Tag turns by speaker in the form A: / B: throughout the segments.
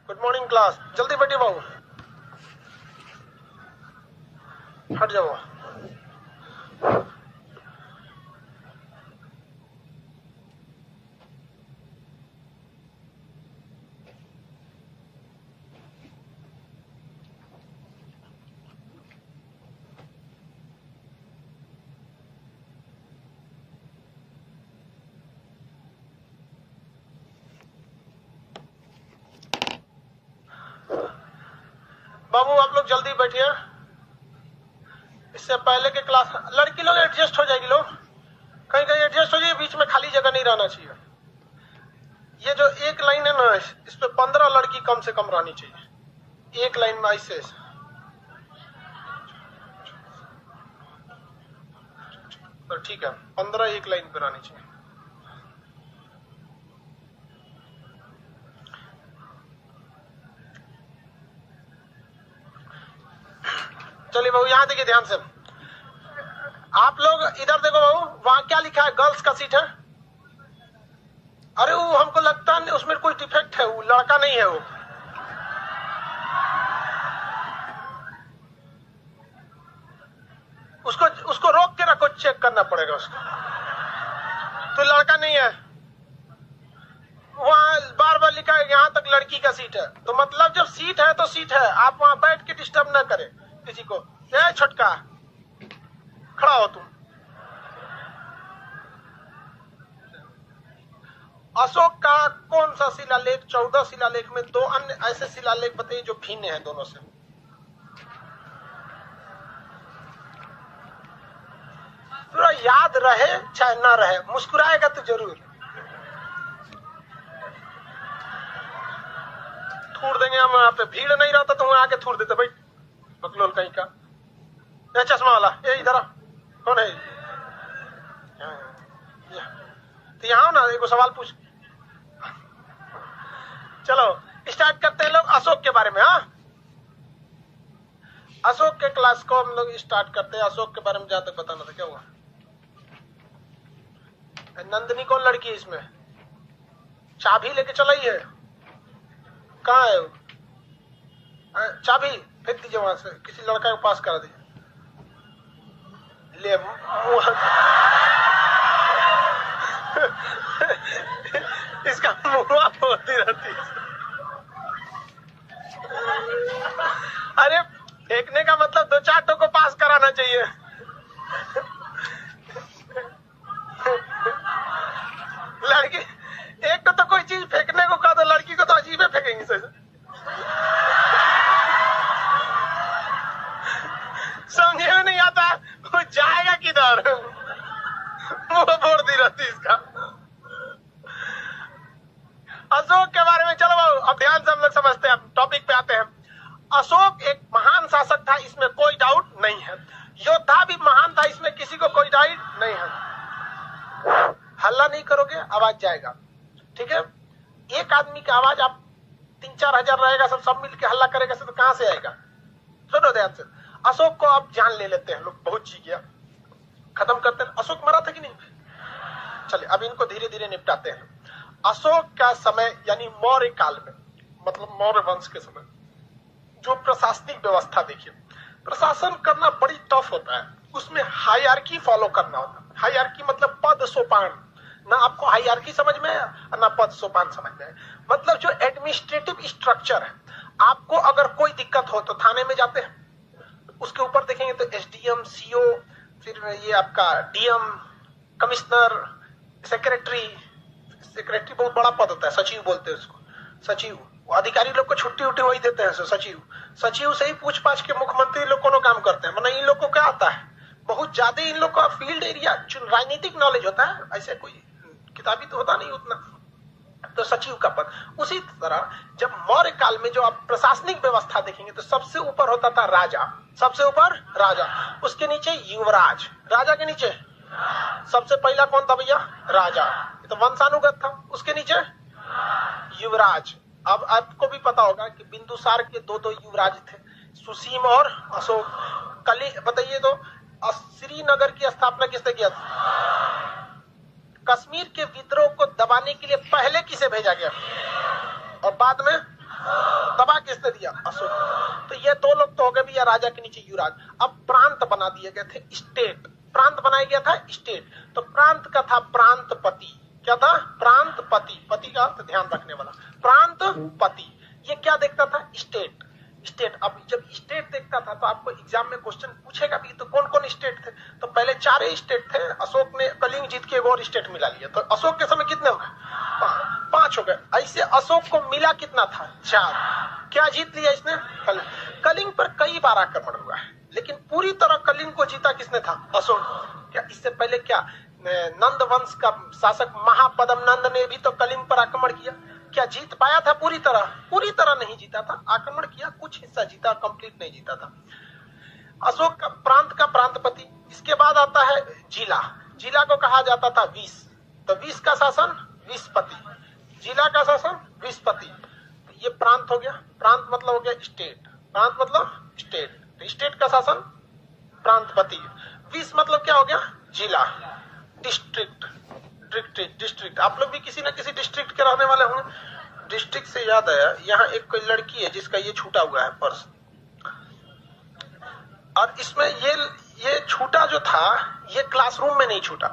A: Good morning class, जल्दी बैठिए बाबू, हट जाओ। बाबू आप लोग जल्दी बैठिए, इससे पहले के क्लास लड़की लोग एडजस्ट हो जाएगी, लोग कहीं कहीं एडजस्ट हो जाइए, बीच में खाली जगह नहीं रहना चाहिए। ये जो एक लाइन है ना, इस पे 15 लड़की कम से कम रहनी चाहिए एक लाइन में, ऐसे तो ठीक है, 15 एक लाइन पे रहनी चाहिए। चलिए बाबू यहाँ देखिए ध्यान से, आप लोग इधर देखो बाबू, वहां क्या लिखा है? गर्ल्स का सीट है। अरे वो हमको लगता है उसमें कोई डिफेक्ट है, वो लड़का नहीं है वो। उसको रोक के रखो, चेक करना पड़ेगा उसको, तो लड़का नहीं है। वहां बार बार लिखा है यहाँ तक लड़की का सीट है, तो मतलब जब सीट है तो सीट है, आप वहां बैठ के डिस्टर्ब ना करें किसी को। ए छोटका, खड़ा हो तुम। अशोक का कौन सा शिलालेख? 14 शिलालेख में 2 अन्य ऐसे शिलालेख बताइए जो भिन्न हैं दोनों से। पूरा याद रहे चाहे ना रहे, मुस्कुराएगा तो जरूर। थूर देंगे हम, वहां पे भीड़ नहीं रहता तो वहां आके थूर देते भाई, बकलोल कहीं का। ये चश्मा वाला, ये इधर आ, कौन है? तो यहाँ ना एक सवाल पूछ। चलो स्टार्ट करते हैं लोग अशोक के बारे में। हाँ, अशोक के क्लास को हम लोग स्टार्ट करते हैं। अशोक के बारे में जहां तक बताना था, क्या हुआ? नंदिनी कौन लड़की है इसमें? चाबी लेके चलाई है, कहाँ है वो? चाबी फेंक दीजिए वहां से, किसी लड़का को पास करा दीजिए। ले इसका मुंह फोड़ती रहती है। अरे फेंकने का मतलब 2-4 टो को पास कराना चाहिए। लड़की एक तो कोई चीज फेंकने को कहा, तो लड़की को तो अजीब है फेंकेंगे सर। समझे में नहीं आता वो जाएगा किधर, मुंह फोड़ती रहती इसका। अशोक के बारे में चलो बाबू अब ध्यान से हम लोग समझते हैं, टॉपिक पे आते हैं। अशोक एक महान शासक था, इसमें कोई डाउट नहीं है। योद्धा भी महान था, इसमें किसी को कोई डाउट नहीं है। हल्ला नहीं करोगे आवाज जाएगा, ठीक है? एक आदमी की आवाज आप 3-4 हजार रहेगा, सब मिलके हल्ला करेगा तो कहां से आएगा? सुनो ध्यान से, अशोक को अब जान ले लेते हैं लोग, बहुत जी गया, खत्म करते हैं। अशोक मरा था कि नहीं? चलिए अब इनको धीरे धीरे निपटाते हैं। अशोक का समय यानी मौर्य काल में, मतलब मौर्य वंश के समय, जो प्रशासनिक व्यवस्था देखिए, प्रशासन करना बड़ी टफ होता है, उसमें हायरार्की फॉलो करना होता है। हायरार्की मतलब पद सोपान, ना आपको हायरार्की समझ में है और ना पद सोपान समझ में है। मतलब जो एडमिनिस्ट्रेटिव स्ट्रक्चर है, आपको अगर कोई दिक्कत हो तो थाने में जाते हैं, उसके ऊपर देखेंगे तो एसडीएम, सीओ, फिर ये आपका डीएम, कमिश्नर, सेक्रेटरी बहुत बड़ा पद होता है, सचिव बोलते हैं उसको, सचिव। अधिकारी लोग को छुट्टी उट्टी वही देते हैं सचिव से ही पूछ पाछ के मुख्यमंत्री लोग कोनो काम करते हैं। मतलब इन लोग को क्या आता है, बहुत ज्यादा इन लोग का फील्ड एरिया राजनीतिक नॉलेज होता है, ऐसे कोई किताबी तो होता नहीं उतना, तो सचिव का पद। उसी तरह जब मौर्य काल में जो आप प्रशासनिक व्यवस्था देखेंगे तो सबसे ऊपर होता था राजा, सबसे ऊपर राजा, उसके नीचे युवराज, राजा के नीचे सबसे पहला कौन था भैया? राजा, तो वंशानुगत था। उसके नीचे युवराज। अब आपको भी पता होगा कि बिंदुसार के 2 युवराज थे, सुसीम और अशोक। कली बताइए तो श्रीनगर की स्थापना किसने किया था? कश्मीर के विद्रोह को दबाने के लिए पहले किसे भेजा गया और बाद में किसने दिया? अशोक। तो ये दो लोग तो हो गए भैया राजा के नीचे युवराज। अब प्रांत बना दिए गए थे, स्टेट, प्रांत बनाया गया था स्टेट। तो प्रांत का था प्रांतपति। क्या था? प्रांतपति, पति का अर्थ ध्यान रखने वाला, प्रांतपति। ये क्या देखता था? State, state. अब जब स्टेट देखता था तो आपको एग्जाम में क्वेश्चन पूछेगा भी तो कौन कौन स्टेट थे? तो पहले 4 स्टेट थे, अशोक ने कलिंग जीत के एक और स्टेट मिला लिया, तो अशोक के समय कितने हो गए? 5 हो गए। ऐसे अशोक को मिला कितना था? 4। क्या जीत लिया इसने? कलिंग पर कई बार आक्रमण हुआ है, लेकिन पूरी तरह कलिंग को जीता किसने था? अशोक। क्या इससे पहले क्या नंद वंश का शासक महापद्म नंद ने भी तो कलिंग पर आक्रमण किया? क्या जीत पाया था पूरी तरह? पूरी तरह नहीं जीता था, आक्रमण किया, कुछ हिस्सा जीता, कंप्लीट नहीं जीता था। अशोक का प्रांत का प्रांतपति। इसके बाद आता है जिला। जिला को कहा जाता था विष। तो विष का शासन विषपति, जिला का शासन विषपति। ये प्रांत हो गया। प्रांत मतलब हो गया स्टेट, प्रांत मतलब स्टेट, स्टेट का शासन प्रांतपति। विष मतलब क्या हो गया? जिला, डिस्ट्रिक्ट, डिस्ट्रिक्ट। आप लोग भी किसी न किसी डिस्ट्रिक्ट के रहने वाले होंगे। डिस्ट्रिक्ट से याद आया, यहाँ एक कोई लड़की है जिसका ये छूटा हुआ है पर्स, और इसमें ये छूटा जो था ये क्लासरूम में नहीं छूटा,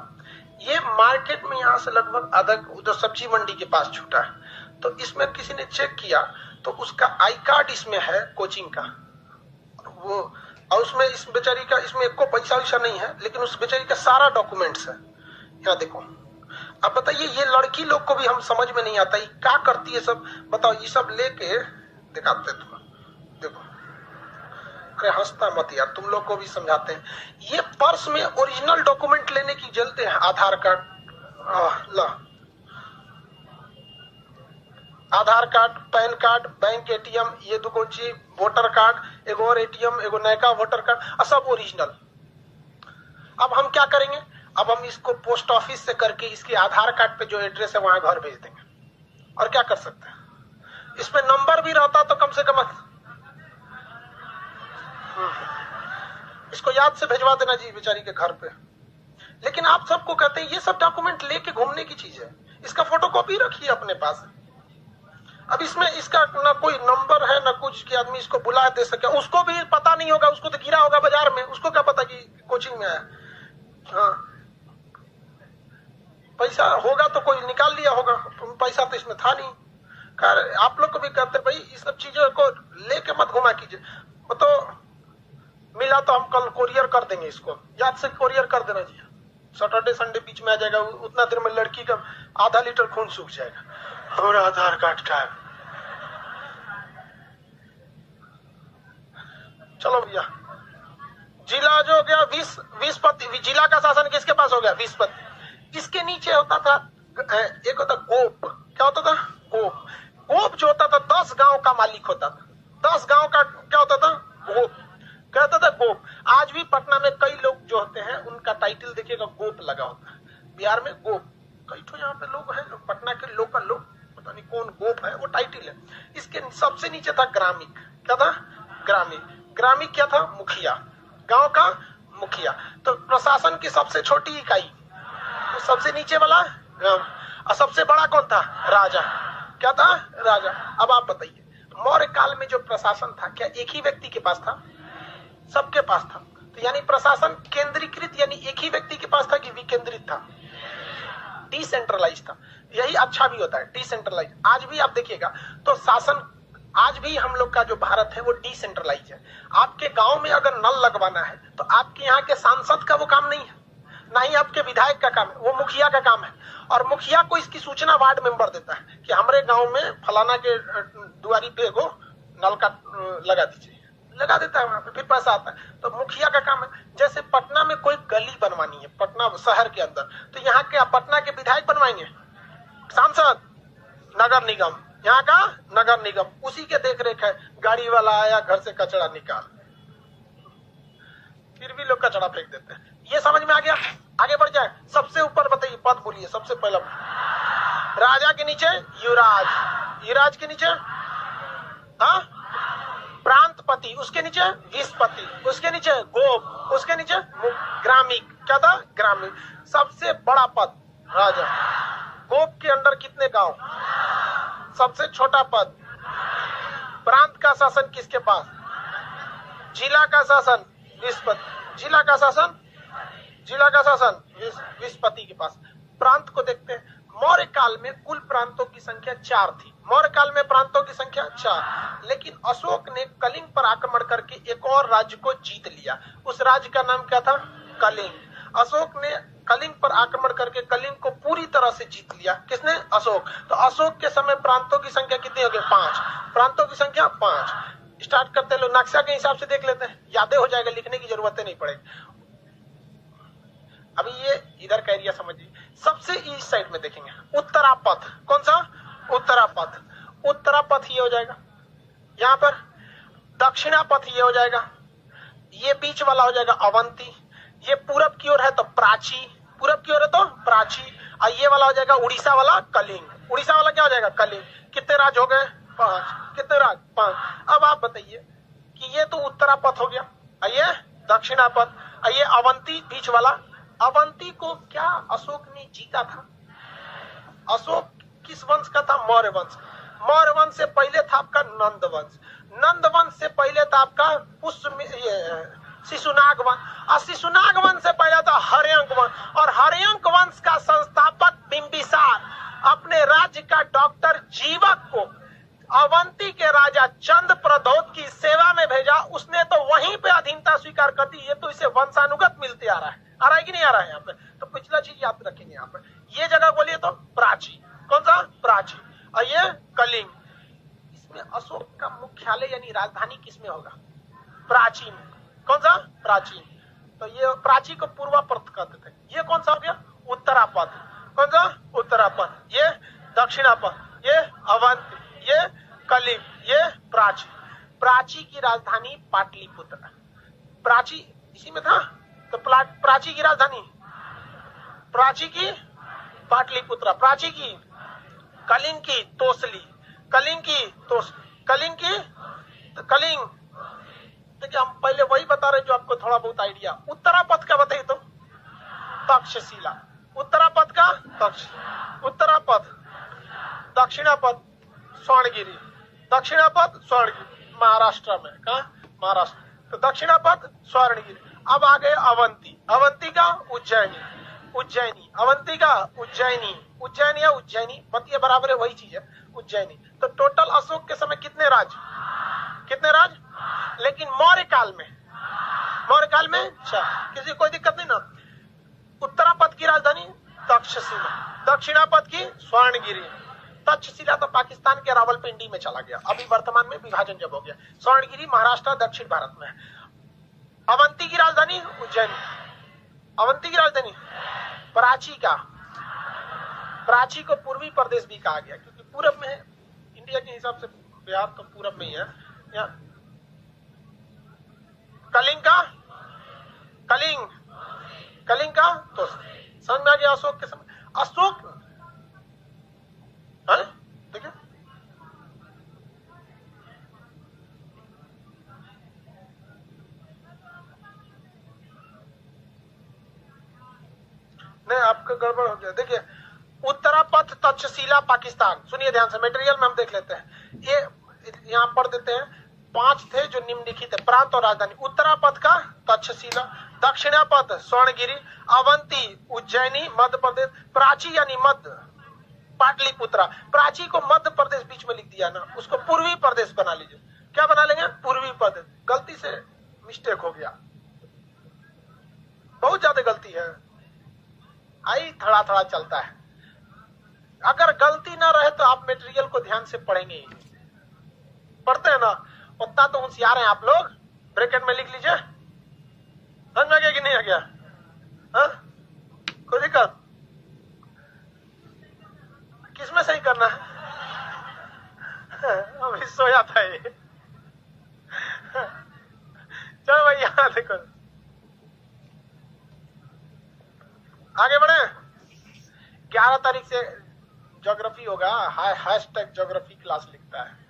A: ये मार्केट में यहाँ से लगभग आधा उधर सब्जी मंडी के पास छूटा है। तो इसमें किसी ने चेक किया तो उसका आई कार्ड इसमें है कोचिंग का, वो और उसमें इस बेचारी का इसमें एको पैसा वैसा नहीं है, लेकिन उस बेचारी का सारा डॉक्यूमेंट्स है। यहाँ देखो। अब बताइए ये लड़की लोग को भी हम समझ में नहीं आता ये क्या करती है सब। बताओ ये सब लेके दिखाते तुम देखो, अरे हंसता मत यार, तुम लोग को भी समझाते हैं। ये पर्स में ओरिजिनल डॉक्यूमेंट लेने की जलते हैं, आधार कार्ड, ला Aadhaar card, PAN card, bank ATM, ये दो कौन सी वोटर कार्ड, एगो और एटीएम, एगो नयका वोटर कार्ड, सब ओरिजिनल। अब हम क्या करेंगे? अब हम इसको पोस्ट ऑफिस से करके इसके आधार कार्ड पे जो एड्रेस है वहां घर भेज देंगे। और क्या कर सकते हैं? इसमें नंबर भी रहता तो कम से कम इसको याद से भेजवा देना जी बेचारी के घर पे। लेकिन आप सबको कहते हैं ये सब डॉक्यूमेंट लेके घूमने की चीज है, इसका फोटोकॉपी रखिए अपने पास। अब इसमें इसका ना कोई नंबर है ना कुछ कि आदमी इसको बुला दे सके, उसको भी पता नहीं होगा, उसको तो गिरा होगा बाजार में, उसको क्या पता कि कोचिंग में आया। हाँ पैसा होगा तो कोई निकाल लिया होगा, पैसा तो इसमें था नहीं। आप लोग को भी कहते भाई इस सब चीजों को लेके मत घुमा कीजिए। तो मिला तो हम कल कोरियर कर देंगे, इसको याद से कोरियर कर देना जी। सैटरडे संडे बीच में आ जाएगा, उतना देर में लड़की का आधा लीटर खून सूख जाएगा। और आधार कार्ड का है। चलो भैया, जिला जो हो गया विषपति, जिला का शासन किसके पास हो गया? विषपति। इसके नीचे होता था एक होता गोप। क्या होता था? गोप। गोप जो होता था 10 गांव का मालिक होता था। 10 गांव का क्या होता था? गोप। क्या होता था? गोप। आज भी पटना में कई लोग जो होते हैं उनका टाइटल देखिएगा गोप लगा होता है। बिहार में गोप, कई तो यहाँ पे लोग हैं पटना के लोकल लोग, पता नहीं कौन गोप है, वो टाइटल है। इसके सबसे नीचे था ग्रामिक। क्या था? ग्रामिक। ग्रामिक क्या था? मुखिया, गांव का मुखिया। तो प्रशासन की सबसे छोटी इकाई, तो सबसे नीचे वाला ग्राम, और सबसे बड़ा कौन था? राजा। क्या था? राजा। अब आप बताइए मौर्य काल में जो प्रशासन था क्या एक ही व्यक्ति के पास था? सबके पास था। तो यानी प्रशासन केंद्रीकृत यानी एक ही व्यक्ति के पास था कि विकेंद्रित था? डिसेंट्रलाइज था। यही अच्छा भी होता है, डिसेंट्रलाइज। आज भी आप देखिएगा तो शासन, आज भी हम लोग का जो भारत है वो डिसेंट्रलाइज है। आपके गांव में अगर नल लगवाना है तो आपके यहाँ के सांसद का वो काम नहीं है, ना ही आपके विधायक का काम है, वो मुखिया का काम है। और मुखिया को इसकी सूचना वार्ड मेंबर देता है कि हमारे गांव में फलाना के दुआरी पे एगो नल का लगा दीजिए, लगा देता है, वहां पे फिर पैसा आता है। तो मुखिया का काम है। जैसे पटना में कोई गली बनवानी है, पटना शहर के अंदर, तो यहाँ के पटना के विधायक बनवाएंगे, सांसद, नगर निगम, यहाँ का नगर निगम, उसी के देख रेख है। गाड़ी वाला आया घर से कचरा निकाल, फिर भी लोग कचरा फेंक देते हैं। ये समझ में आ गया? आगे बढ़ जाए। सबसे ऊपर बताइए पद बोलिए सबसे पहला। राजा के नीचे युवराज, युवराज के नीचे प्रांतपति, उसके नीचे विषपति, उसके नीचे गोप, उसके नीचे ग्रामिक। क्या था? ग्रामिक। सबसे बड़ा पद राजा। गोप के अंडर कितने गांव? सबसे छोटा पद प्रांत का शासन किसके पास? जिला का शासन जिला का शासन विस्पति के पास। प्रांत को देखते हैं। मौर्य काल में कुल प्रांतों की संख्या 4 थी। मौर्य काल में प्रांतों की संख्या 4, लेकिन अशोक ने कलिंग पर आक्रमण करके एक और राज्य को जीत लिया। उस राज्य का नाम क्या था? कलिंग। अशोक ने कलिंग पर आक्रमण करके कलिंग को पूरी तरह से जीत लिया। किसने? अशोक। तो अशोक के समय प्रांतों की संख्या कितनी हो गई? 5। प्रांतों की संख्या 5। स्टार्ट करते हैं, लोग नक्शा के हिसाब से देख लेते हैं, यादें हो जाएगा, लिखने की जरूरत नहीं पड़ेगी। अभी ये इधर का एरिया समझिए। सबसे ईस्ट साइड में देखेंगे उत्तरापथ। कौन सा? उत्तरापथ। उत्तरापथ ये हो जाएगा यहाँ पर। दक्षिणापथ ये हो जाएगा, ये बीच वाला हो जाएगा अवंती। ये पूरब की ओर है तो प्राची, पूरब की ओर है तो प्राची। और ये वाला हो जाएगा उड़ीसा वाला कलिंग। उड़ीसा वाला क्या हो जाएगा? कलिंग। कितने राज्य हो गए? 5। कितने राज्य? 5। अब आप बताइए कि ये तो उत्तरापथ हो गया, ये दक्षिणापथ, ये अवंती बीच वाला। अवंती को क्या अशोक ने जीता था? अशोक किस वंश का था? मौर्य वंश। मौर्य वंश से पहले था आपका नंद वंश। नंद वंश से पहले था आपका शिशुनाग वंश। और शिशुनाग वंश से पहले था हर्यंक वंश। और हर्यंक वंश का संस्थापक बिंबिसार अपने राज्य का डॉक्टर जीवक को अवंती के राजा चंद प्रद्योत की सेवा में भेजा। उसने तो वहीं पे अधीनता स्वीकार कर दी। ये तो इसे वंशानुगत मिलते आ रहा है कि नहीं आ रहा है यहाँ पे? तो पिछला चीज याद रखेंगे यहाँ पे। ये जगह बोलिए तो प्राची। कौन सा? प्राची। और ये कलिंग। इसमें अशोक का मुख्यालय यानी राजधानी किसमें होगा? प्राची में। कौन सा? प्राची। तो ये प्राची को पूर्वापथ कहते थे। ये कौन सा हो गया? उत्तरापथ। कौन सा? उत्तरापथ। ये दक्षिणापथ, ये अवंती, ये कलिंग, ये प्राची। प्राची की राजधानी पाटलिपुत्र। प्राची इसी में था। तो प्राची की राजधानी, प्राची की पाटलिपुत्र, प्राची की कलिंग की तोसली, कलिंग की कलिंग। देखिए हम पहले वही बता रहे जो आपको थोड़ा बहुत आइडिया। उत्तरापथ का बताइए तो तक्षशिला। उत्तरापथ का उत्तरापथ। दक्षिणापथ स्वर्णगिरी। दक्षिणापथ स्वर्णगिरी महाराष्ट्र में। कहा? महाराष्ट्र। तो दक्षिणापथ स्वर्णगिरी। अब आ गए अवंती। अवंती का उज्जैनी। अवंती का उज्जैनी या उज्जैनी, मत ये बराबर है, वही चीज है, उज्जैनी। तो टोटल अशोक के समय कितने राज्य? लेकिन मौर्य काल में 4। किसी कोई दिक्कत नहीं ना। उत्तरापथ की राजधानी तक्षशिला, दक्षिणापथ की स्वर्णगिरी। तक्षशिला तो पाकिस्तान के रावलपिंडी में चला गया, अभी वर्तमान में विभाजन जब हो गया। स्वर्णगिरी महाराष्ट्र दक्षिण भारत में है। अवंती की राजधानी उज्जैन। अवंती की राजधानी प्राची को पूर्वी प्रदेश भी कहा गया, क्योंकि पूरब में है। इंडिया के हिसाब से बिहार तो पूरब में ही है। कलिंग का तो समझ में आ गया। अशोक के समय अशोक देखिए नहीं, आपका गड़बड़ हो गया। देखिए उत्तरापथ तक्षशिला पाकिस्तान। सुनिए ध्यान से, मटेरियल में हम देख लेते हैं। ये यहाँ पढ़ देते हैं। 5 थे जो निम्नलिखित है प्रांत और राजधानी। उत्तरापथ का तक्षशिला, दक्षिणापथ स्वर्णगिरी, अवंती उज्जैनी मध्य प्रदेश, प्राची यानी मध्य पाटलिपुत्रा। प्राची को मध्य प्रदेश बीच में लिख दिया ना, उसको पूर्वी प्रदेश बना लीजिए। क्या बना लेंगे? पूर्वी प्रदेश। गलती से मिस्टेक हो गया, बहुत ज्यादा गलती है, आई थड़ा चलता है। अगर गलती ना रहे तो आप मटेरियल को ध्यान से पढ़ेंगे, पढ़ते हैं ना, उतना तो होशियार हैं आप लोग। ब्रैकेट में लिख लीजिए। समझ में आ गया कि नहीं आ गया? कोई दिक्कत? किसमें सही करना है? अभी सोया था ये। चलो भाई यहाँ देखो, आगे बढ़े। 11 तारीख से ज्योग्राफी होगा। हैशटैग ज्योग्राफी क्लास लिखता है।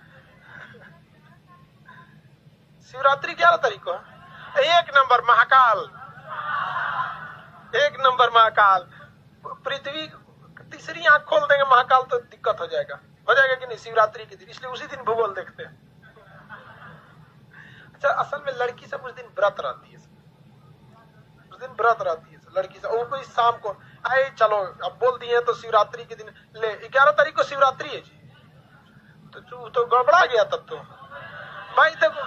A: शिवरात्रि 11 तारीख को है। 1 नंबर महाकाल, 1 नंबर महाकाल। पृथ्वी तीसरी आंख खोल देंगे महाकाल तो दिक्कत हो जाएगा कि नहीं? शिवरात्रि के दिन, इसलिए उसी दिन भूगोल देखते हैं। अच्छा, असल में लड़की सब उस दिन व्रत रहती है, उस दिन व्रत रहती है लड़की सब। वो कोई शाम को आए, चलो अब बोल दिए तो शिवरात्रि के दिन ले, 11 तारीख को शिवरात्रि है जी, तो गड़बड़ा गया तब तो भाई। देखो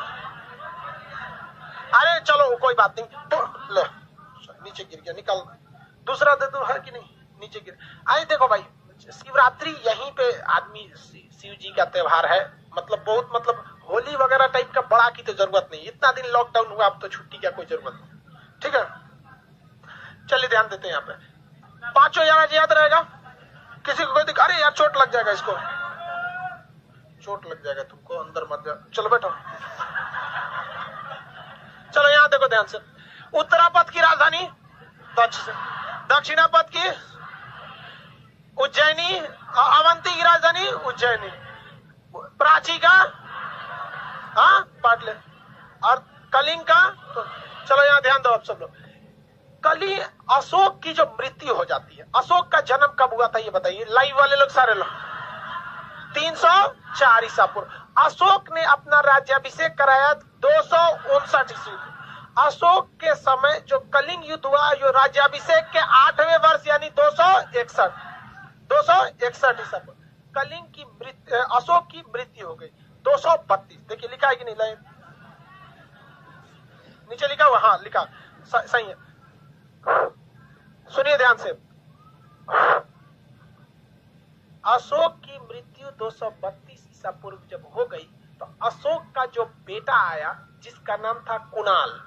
A: अरे चलो कोई बात नहीं, तो ले नीचे गिर गया, निकाल दूसरा दे दो, है कि नहीं, नीचे गिर। आए देखो भाई, शिवरात्रि यहीं पे आदमी, शिव जी का त्योहार है, मतलब बहुत, मतलब होली वगैरह टाइप का बड़ा की तो जरूरत नहीं। इतना दिन लॉकडाउन हुआ, अब तो छुट्टी का कोई जरूरत नहीं, ठीक है। चलिए ध्यान देते हैं यहाँ पे, पांचों याद रहेगा। किसी को कोई दिख, अरे यार चोट लग जाएगा, इसको चोट लग जाएगा, तुमको अंदर मत जाओ, चलो बैठो। चलो यहाँ देखो ध्यान से, उत्तरापद की राजधानी दक्षिणापद की उज्जैनी, अवंती की राजधानी उज्जैनी, प्राची का हाँ पाटले, और कलिंग का तो चलो यहाँ ध्यान दो आप सब लोग। कलिंग, अशोक की जो मृत्यु हो जाती है, अशोक का जन्म कब हुआ था ये बताइए, लाइव वाले लोग सारे लोग। 304 ईसा पूर्व अशोक ने अपना राज्याभिषेक कराया 259 ईस्वी। अशोक के समय जो कलिंग युद्ध हुआ, जो राज्याभिषेक के 8वें वर्ष यानी 261 ईसा पूर्व कलिंग की मृत्यु, अशोक की मृत्यु हो गई। 232 देखिए लिखा है कि नहीं, लाइन नीचे लिखा हुआ, हाँ लिखा सही है, सुनिए ध्यान से। अशोक की मृत्यु 232 ईसा पूर्व जब हो गई, तो अशोक का जो बेटा आया जिसका नाम था कुणाल,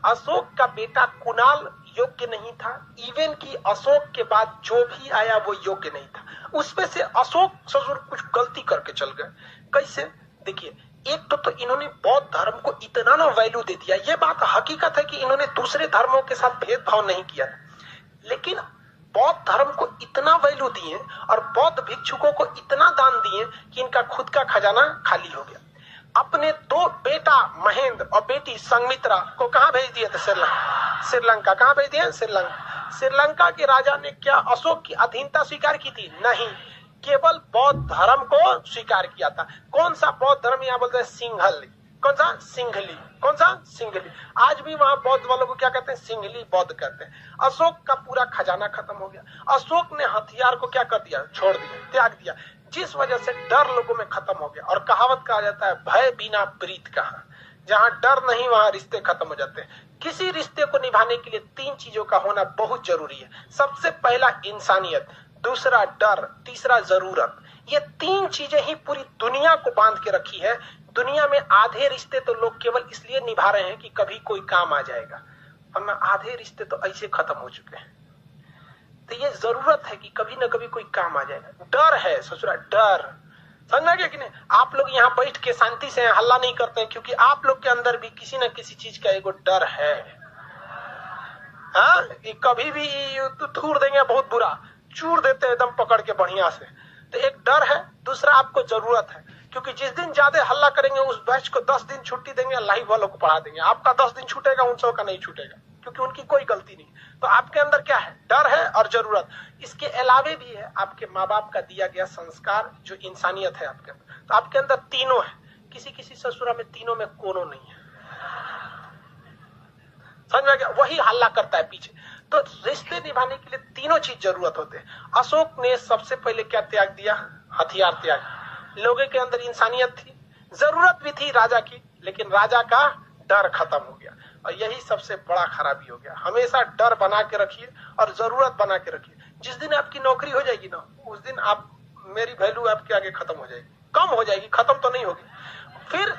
A: अशोक का बेटा कुणाल योग्य नहीं था। इवन की अशोक के बाद जो भी आया वो योग्य नहीं था। उसमें से अशोक ससुर कुछ गलती करके चल गए। कैसे, देखिए, एक तो इन्होंने बौद्ध धर्म को इतना ना वैल्यू दे दिया। ये बात हकीकत है कि इन्होंने दूसरे धर्मों के साथ भेदभाव नहीं किया, लेकिन बौद्ध धर्म को इतना वैल्यू दिए और बौद्ध भिक्षुकों को इतना दान दिए कि इनका खुद का खजाना खाली हो गया। अपने दो बेटा महेंद्र और बेटी संघमित्रा को कहां भेज दिए थे, श्रीलंका। कहां भेज दिए, श्रीलंका के राजा ने क्या अशोक की अधीनता स्वीकार की थी? नहीं, केवल बौद्ध धर्म को स्वीकार किया था। कौन सा बौद्ध धर्म, यहाँ बोलते हैं सिंघल, कौन सा, सिंघली, कौन सा, सिंघली। आज भी वहां बौद्ध वालों को क्या कहते हैं, सिंघली बौद्ध कहते हैं। अशोक का पूरा खजाना खत्म हो गया। अशोक ने हथियार को क्या कर दिया, छोड़ दिया, त्याग दिया, जिस वजह से डर लोगों में खत्म हो गया। और कहावत कहा जाता है, भय बिना प्रीत कहाँ। जहां डर नहीं वहां रिश्ते खत्म हो जाते हैं। किसी रिश्ते को निभाने के लिए 3 चीजों का होना बहुत जरूरी है। सबसे पहला इंसानियत, दूसरा डर, तीसरा जरूरत। ये 3 चीजें ही पूरी दुनिया को बांध के रखी है। दुनिया में आधे रिश्ते तो लोग केवल इसलिए निभा रहे हैं कि कभी कोई काम आ जाएगा, वरना आधे रिश्ते तो ऐसे खत्म हो चुके हैं। तो ये जरूरत है कि कभी ना कभी कोई काम आ जाएगा। डर है ससुरा, डर, समझ में आ गया कि नहीं। आप लोग यहाँ बैठ के शांति से हल्ला नहीं करते हैं क्योंकि आप लोग के अंदर भी किसी न किसी चीज का एगो डर है। हाँ, कभी भी थूर देंगे बहुत बुरा, चूर देते हैं एकदम पकड़ के बढ़िया से। तो एक डर है, दूसरा आपको जरूरत है, क्योंकि जिस दिन ज्यादा हल्ला करेंगे उस बैच को 10 दिन छुट्टी देंगे, लाइव वालों को पढ़ा देंगे। आपका 10 दिन छूटेगा, उन सबका नहीं छूटेगा, क्योंकि उनकी कोई गलती नहीं। तो आपके अंदर क्या है, डर है और जरूरत। इसके अलावे भी है आपके माँ बाप का दिया गया संस्कार, जो इंसानियत है आपके अंदर। तो आपके अंदर तीनों है। किसी किसी ससुरा में तीनों में कोनो नहीं है, समझ में आ गया। वही हल्ला करता है पीछे। तो रिश्ते निभाने के लिए तीनों चीज जरूरत होते हैं। अशोक ने सबसे पहले क्या त्याग दिया, हथियार त्याग। लोगों के अंदर इंसानियत थी, जरूरत भी थी राजा की, लेकिन राजा का डर खत्म हो गया। और यही सबसे बड़ा खराबी हो गया। हमेशा डर बना के रखिए और जरूरत बना के रखिए। जिस दिन आपकी नौकरी हो जाएगी ना, उस दिन आप, मेरी वैल्यू आपके आगे खत्म हो जाएगी, कम हो जाएगी, खत्म तो नहीं होगी। फिर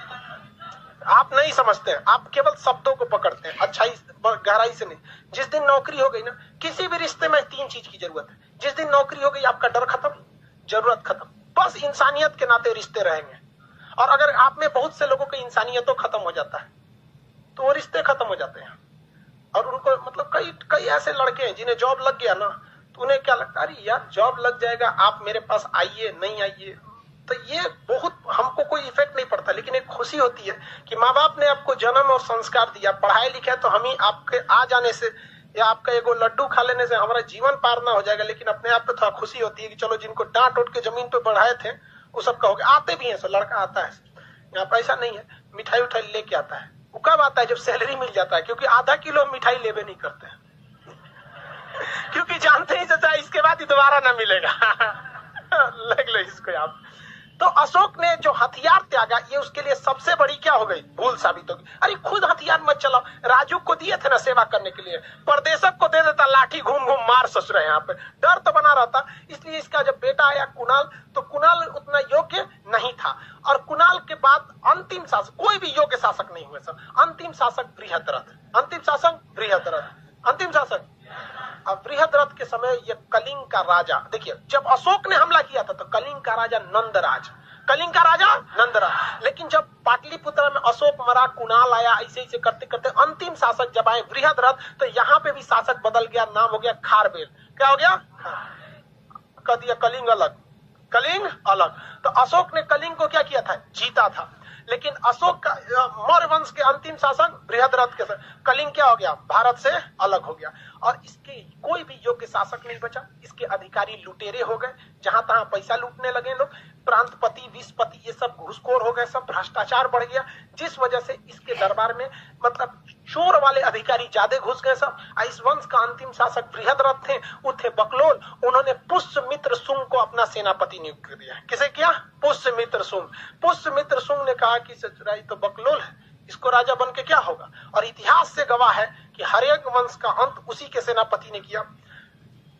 A: आप नहीं समझते हैं, आप केवल शब्दों को पकड़ते हैं, अच्छाई गहराई से नहीं। जिस दिन नौकरी हो गई ना, किसी भी रिश्ते में 3 चीज की जरूरत है। जिस दिन नौकरी हो गई, आपका डर खत्म, जरूरत खत्म, बस इंसानियत के नाते रिश्ते रहेंगे। और अगर आप में बहुत से लोगों की इंसानियत तो खत्म हो जाता है, तो वो रिश्ते खत्म हो जाते हैं। और उनको, मतलब कई ऐसे लड़के हैं जिन्हें जॉब लग गया ना, तो उन्हें क्या लगता है, अरे यार जॉब लग जाएगा, आप मेरे पास आइए, नहीं आइए। तो ये बहुत, हमको कोई इफेक्ट नहीं पड़ता, लेकिन एक खुशी होती है कि माँ बाप ने आपको जन्म और संस्कार दिया, पढ़ाए लिखे, तो हम ही आपके आ जाने से या आपका एगो लड्डू खा लेने से हमारा जीवन पार ना हो जाएगा। लेकिन अपने आप पे थोड़ा खुशी होती है कि चलो, जिनको डांट उठ के जमीन पे बढ़ाए थे वो सब कहोगे। आते भी हैं, सो लड़का आता है, यहाँ पैसा नहीं है, मिठाई उठाई लेके आता है, वो कब आता है? जब सैलरी मिल जाता है, क्योंकि आधा किलो मिठाई लेवे नहीं करते हैं क्योंकि जानते ही चाचा इसके बाद ही दोबारा ना मिलेगा लग लो इसको आप। तो अशोक ने जो हथियार त्यागा, ये उसके लिए सबसे बड़ी क्या हो गई? भूल साबित होगी। अरे खुद हथियार मत चलाओ, राजू को दिए थे ना सेवा करने के लिए, परदेशक को दे देता लाठी, घूम घूम मार ससुर यहाँ पे, डर तो बना रहता। इसलिए इसका जब बेटा आया कुणाल, तो कुणाल उतना योग्य नहीं था, और कुणाल के बाद अंतिम शासक, कोई भी योग्य शासक नहीं हुए सर। अंतिम शासक बृहद्रथ, अंतिम शासक बृहद्रथ, अंतिम शासक। अब बृहद्रथ के समय ये कलिंग का राजा, देखिए जब अशोक ने हमला किया था तो कलिंग का राजा नंदराज, कलिंग का राजा नंदराज। लेकिन जब पाटलिपुत्र में अशोक मरा, कुणाल आया, ऐसे ऐसे करते करते अंतिम शासक जब आए बृहद्रथ, तो यहाँ पे भी शासक बदल गया, नाम हो गया खारबेल। क्या हो गया? कह दिया कलिंग अलग, कलिंग अलग। तो अशोक ने कलिंग को क्या किया था? जीता था। लेकिन अशोक का मौर्य वंश के अंतिम शासक बृहद्रथ के कलिंग क्या हो गया? भारत से अलग हो गया, और इसके कोई भी योग्य शासक नहीं बचा। इसके अधिकारी लुटेरे हो गए, जहां तहां पैसा लूटने लगे लोग, प्रांतपति, विषपति, ये सब घूसखोर हो गए, सब भ्रष्टाचार बढ़ गया, जिस वजह से इसके दरबार में मतलब चोर वाले अधिकारी ज्यादा घुस गए सब। इस वंश का अंतिम शासक बृहद्रथ थे, वो थे बकलोल। उन्होंने पुष्यमित्र शुंग को अपना सेनापति नियुक्त कर दिया। किसे किया? पुष्यमित्र शुंग। पुष्यमित्र शुंग ने कहा कि सचुराई तो बकलोल है, इसको राजा बन के क्या होगा? और इतिहास से गवाह है कि हर्यंक वंश का अंत उसी के सेनापति ने किया।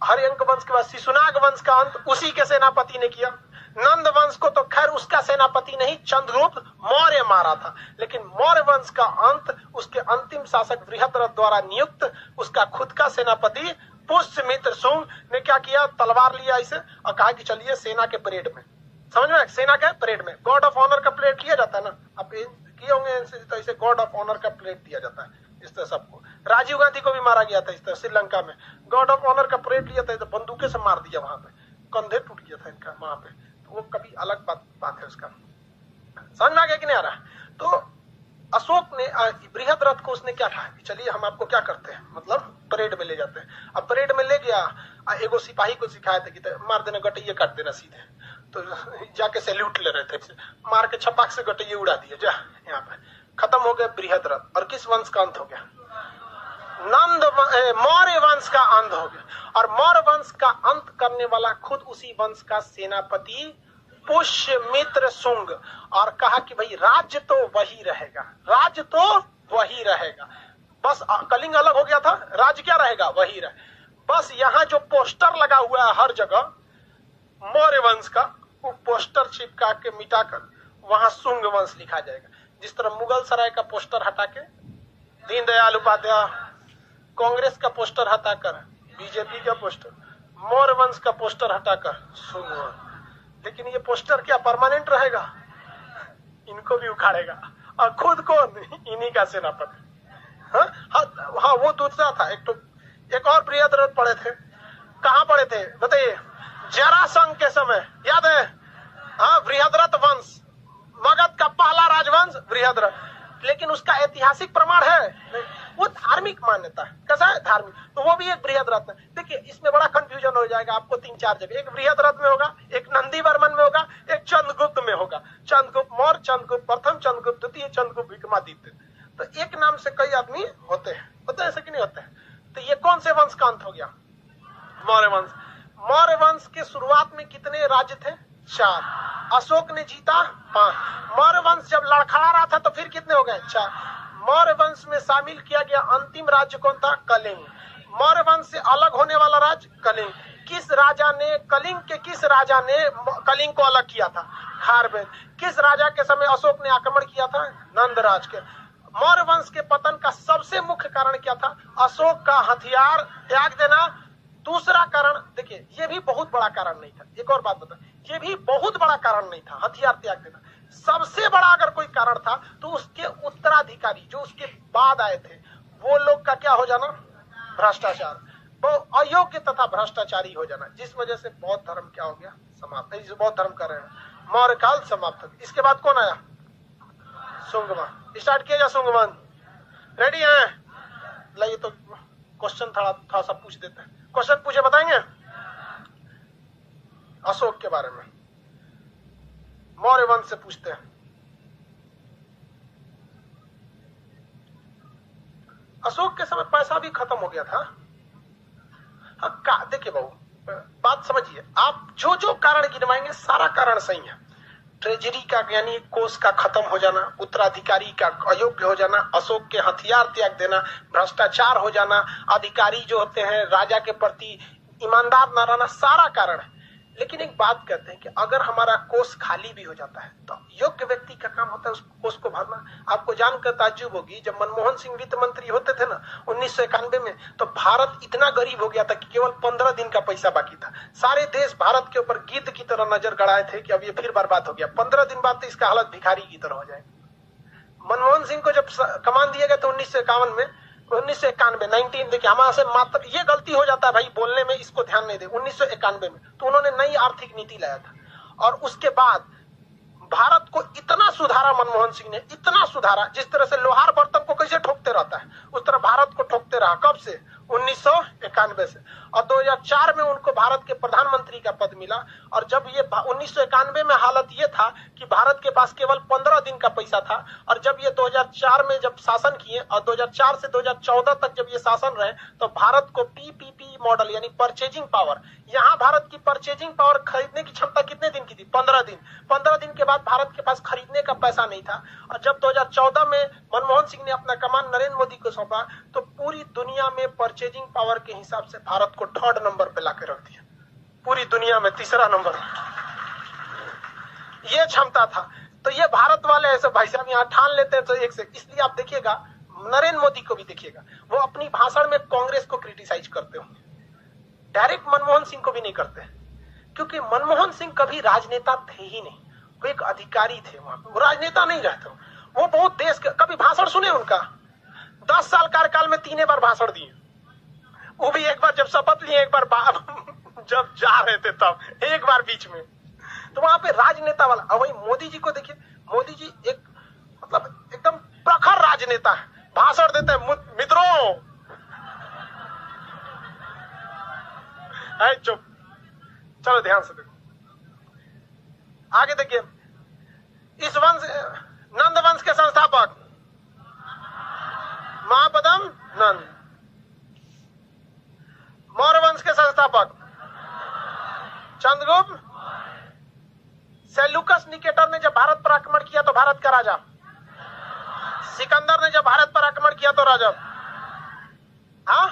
A: हर्यंक वंश के बाद शिशुनाग वंश का अंत उसी के सेनापति ने किया। नंद वंश को तो खैर उसका सेनापति नहीं, चंद्रगुप्त मौर्य मारा था, लेकिन मौर्य वंश का अंत उसके अंतिम शासक बृहद्रथ द्वारा नियुक्त उसका खुद का सेनापति पुष्यमित्र शुंग ने क्या किया? तलवार लिया इसे और कहा कि चलिए सेना के परेड में, समझ में? सेना के परेड में गॉड ऑफ ऑनर का प्लेट लिया जाता है ना, आप किए होंगे, तो इसे गॉड ऑफ ऑनर का प्लेट दिया जाता है इस तरह सबको। राजीव गांधी को भी मारा गया था इस तरह श्रीलंका में, गॉड ऑफ ऑनर का प्लेट लिया था, तो बंदूकें से मार दिया, वहां पे कंधे टूट गया था इनका वहां पे। तो वो कभी अलग बात है उसका, समझ में आ गया कि नहीं आ रहा? तो अशोक ने बृहद्रथ को उसने क्या कहा कि चलिए हम आपको क्या करते हैं, मतलब परेड में ले जाते हैं। अब परेड में ले गया, एगो सिपाही को सिखाया था कि मार देना, गटैये काट देना सीधे, तो जाके सैल्यूट ले रहे थे, मार के छपाक से गटैये उड़ा दिए, जा यहाँ पे खत्म हो गया बृहद्रथ। और किस वंश का अंत हो गया? मौर्य वंश का अंत हो गया। और मौर्य वंश का अंत करने वाला खुद उसी वंश का सेनापति पुष्यमित्र शुंग, और कहा कि भाई राज्य तो वही रहेगा, राज्य तो वही रहेगा, बस कलिंग अलग हो गया था, राज्य क्या रहेगा? वही रहे। बस यहाँ जो पोस्टर लगा हुआ है हर जगह मौर्य वंश का, वो पोस्टर चिपका के मिटाकर वहां शुंग वंश लिखा जाएगा। जिस तरह मुगल सराय का पोस्टर हटा के दीनदयाल उपाध्याय, कांग्रेस का पोस्टर हटाकर बीजेपी का पोस्टर, मौर्य वंश का पोस्टर हटाकर शुंग वंश। लेकिन ये पोस्टर क्या परमानेंट रहेगा? इनको भी उखाड़ेगा, और खुद को इन्हीं का सेनापति। हाँ, वो दूसरा था। एक और बृहद्रथ पढ़े थे, कहाँ पढ़े थे बताइए? जरासंध के समय, याद है? हाँ, बृहद्रथ वंश, मगध का पहला राजवंश बृहद्रथ। लेकिन उसका ऐतिहासिक प्रमाण है, वो धार्मिक मान्यता है। कैसा है? धार्मिक। तो वो भी एक बृहद्रथ है। देखिए इसमें बड़ा कंफ्यूजन हो जाएगा आपको, 3-4 जगह, एक बृहद्रथ में होगा, एक नंदी वर्मन में होगा, एक चंद्रगुप्त में होगा। चंद्रगुप्त मौर्य, चंद्रगुप्त प्रथम, चंद्रगुप्त द्वितीय, चंद्रगुप्त विक्रमादित्य। तो एक नाम से कई आदमी होते हैं ऐसे कि नहीं होते हैं? तो ये कौन से वंश का अंत हो गया? मौर्य वंश। मौर्य वंश के शुरुआत में कितने राज्य थे? 4। अशोक ने जीता 5। मौर्य वंश जब लड़खड़ा रहा था तो फिर कितने हो गए? 4। मौर्य वंश में शामिल किया गया अंतिम राज्य कौन था? कलिंग। मौर्य वंश से अलग होने वाला राज्य कलिंग। किस राजा ने कलिंग को अलग किया था? खारवेल। किस राजा के समय अशोक ने आक्रमण किया था? नंदराज के। मौर्य वंश के पतन का सबसे मुख्य कारण क्या था? अशोक का हथियार त्याग देना। दूसरा कारण देखिए, ये भी बहुत बड़ा कारण नहीं था। एक और बात बता, ये भी बहुत बड़ा कारण नहीं था हथियार त्याग देना। सबसे बड़ा अगर कोई कारण था तो उसके उत्तराधिकारी जो उसके बाद आए थे वो लोग का क्या हो जाना? भ्रष्टाचार, वो अयोग्य तथा भ्रष्टाचारी हो जाना, जिस वजह से बौद्ध धर्म क्या हो गया? समाप्त। बौद्ध धर्म कर रहे हैं, मौर्य काल समाप्त हो गया। इसके बाद कौन आया? शुंगवन। स्टार्ट किया जा शुंगवन। रेडी है? लाइए तो क्वेश्चन थोड़ा सा पूछ देते हैं। क्वेश्चन पूछे बताएंगे अशोक के बारे में, मौर्य वंश से पूछते हैं। अशोक के समय पैसा भी खत्म हो गया था। देखिए बाबू, बात समझिए आप, जो जो कारण गिनवाएंगे सारा कारण सही है। ट्रेजरी का यानी कोष का खत्म हो जाना, उत्तराधिकारी का अयोग्य हो जाना, अशोक के हथियार त्याग देना, भ्रष्टाचार हो जाना, अधिकारी जो होते हैं राजा के प्रति ईमानदार न रहना, सारा कारण है। लेकिन एक बात कहते हैं कि अगर हमारा कोष खाली भी हो जाता है तो योग्य व्यक्ति का काम होता है उस कोष को भरना। आपको जानकर ताज्जुब होगी, जब मनमोहन सिंह वित्त मंत्री होते थे ना 1991 में, तो भारत इतना गरीब हो गया था कि केवल 15 दिन का पैसा बाकी था। सारे देश भारत के ऊपर गिद्ध की तरह नजर गड़ाए थे कि अब ये फिर बर्बाद हो गया, 15 दिन बाद तो इसका हालत भिखारी की तरह हो जाएगा। मनमोहन सिंह को जब कमान दिया गया था 1951 में, 1991 देखिए हमारे से मात्र ये गलती हो जाता है भाई बोलने में, इसको ध्यान नहीं दे। 1991 में तो उन्होंने नई आर्थिक नीति लाया था और उसके बाद भारत को इतना सुधारा मनमोहन सिंह ने, इतना सुधारा, जिस तरह से लोहार बर्तन को कैसे ठोकते रहता है उस तरह भारत को ठोकते रहा। कब से? 1991 से। और 2004 में उनको भारत के प्रधानमंत्री का पद मिला। और जब ये 1991 में हालत ये था कि भारत के पास केवल 15 दिन का पैसा था, और जब ये 2004 में जब शासन किए और 2004 से 2014 तक जब ये शासन रहे, तो भारत को पीपीपी मॉडल यानी परचेजिंग पावर, यहाँ भारत की परचेजिंग पावर खरीदने की क्षमता कितने दिन की थी? 15 दिन। 15 दिन के बाद भारत के पास खरीदने का पैसा नहीं था। और जब 2014 में मनमोहन सिंह ने अपना कमान नरेंद्र मोदी को सौंपा, तो पूरी दुनिया में परचेजिंग पावर के हिसाब से भारत को 3rd नंबर पे लाके रख दिया, पूरी दुनिया में 3रा नंबर। ये क्षमता था। तो ये भारत वाले ऐसे भाई साहब यहाँ ठान लेते हैं तो एक से, इसलिए आप देखिएगा नरेंद्र मोदी को भी देखिएगा, वो अपनी भाषण में कांग्रेस को क्रिटिसाइज करते होंगे, डायरेक्ट मनमोहन सिंह को भी नहीं करते, क्योंकि मनमोहन सिंह कभी राजनेता थे ही नहीं, वो एक अधिकारी थे, वहां पे वो राजनेता नहीं रहते। वो बहुत देश के, कभी भाषण सुने उनका? 10 साल कार्यकाल में 3 बार भाषण दिए, वो भी एक बार जब शपथ लिए, एक बार जब जा रहे थे तब, एक बार बीच में। तो वहां पे राजनेता वाला। और वही मोदी जी को देखिए, मोदी जी एक मतलब एकदम प्रखर राजनेता है, भाषण देते हैं मित्रों, चुप, चलो ध्यान से देखो आगे। देखिए इस वंश, नंद वंश के संस्थापक महापदम नंद, मौर्य वंश के संस्थापक चंद्रगुप्त, सेल्यूकस निकेटर ने जब भारत पर आक्रमण किया तो भारत का राजा, सिकंदर ने जब भारत पर आक्रमण किया तो राजा, हाँ,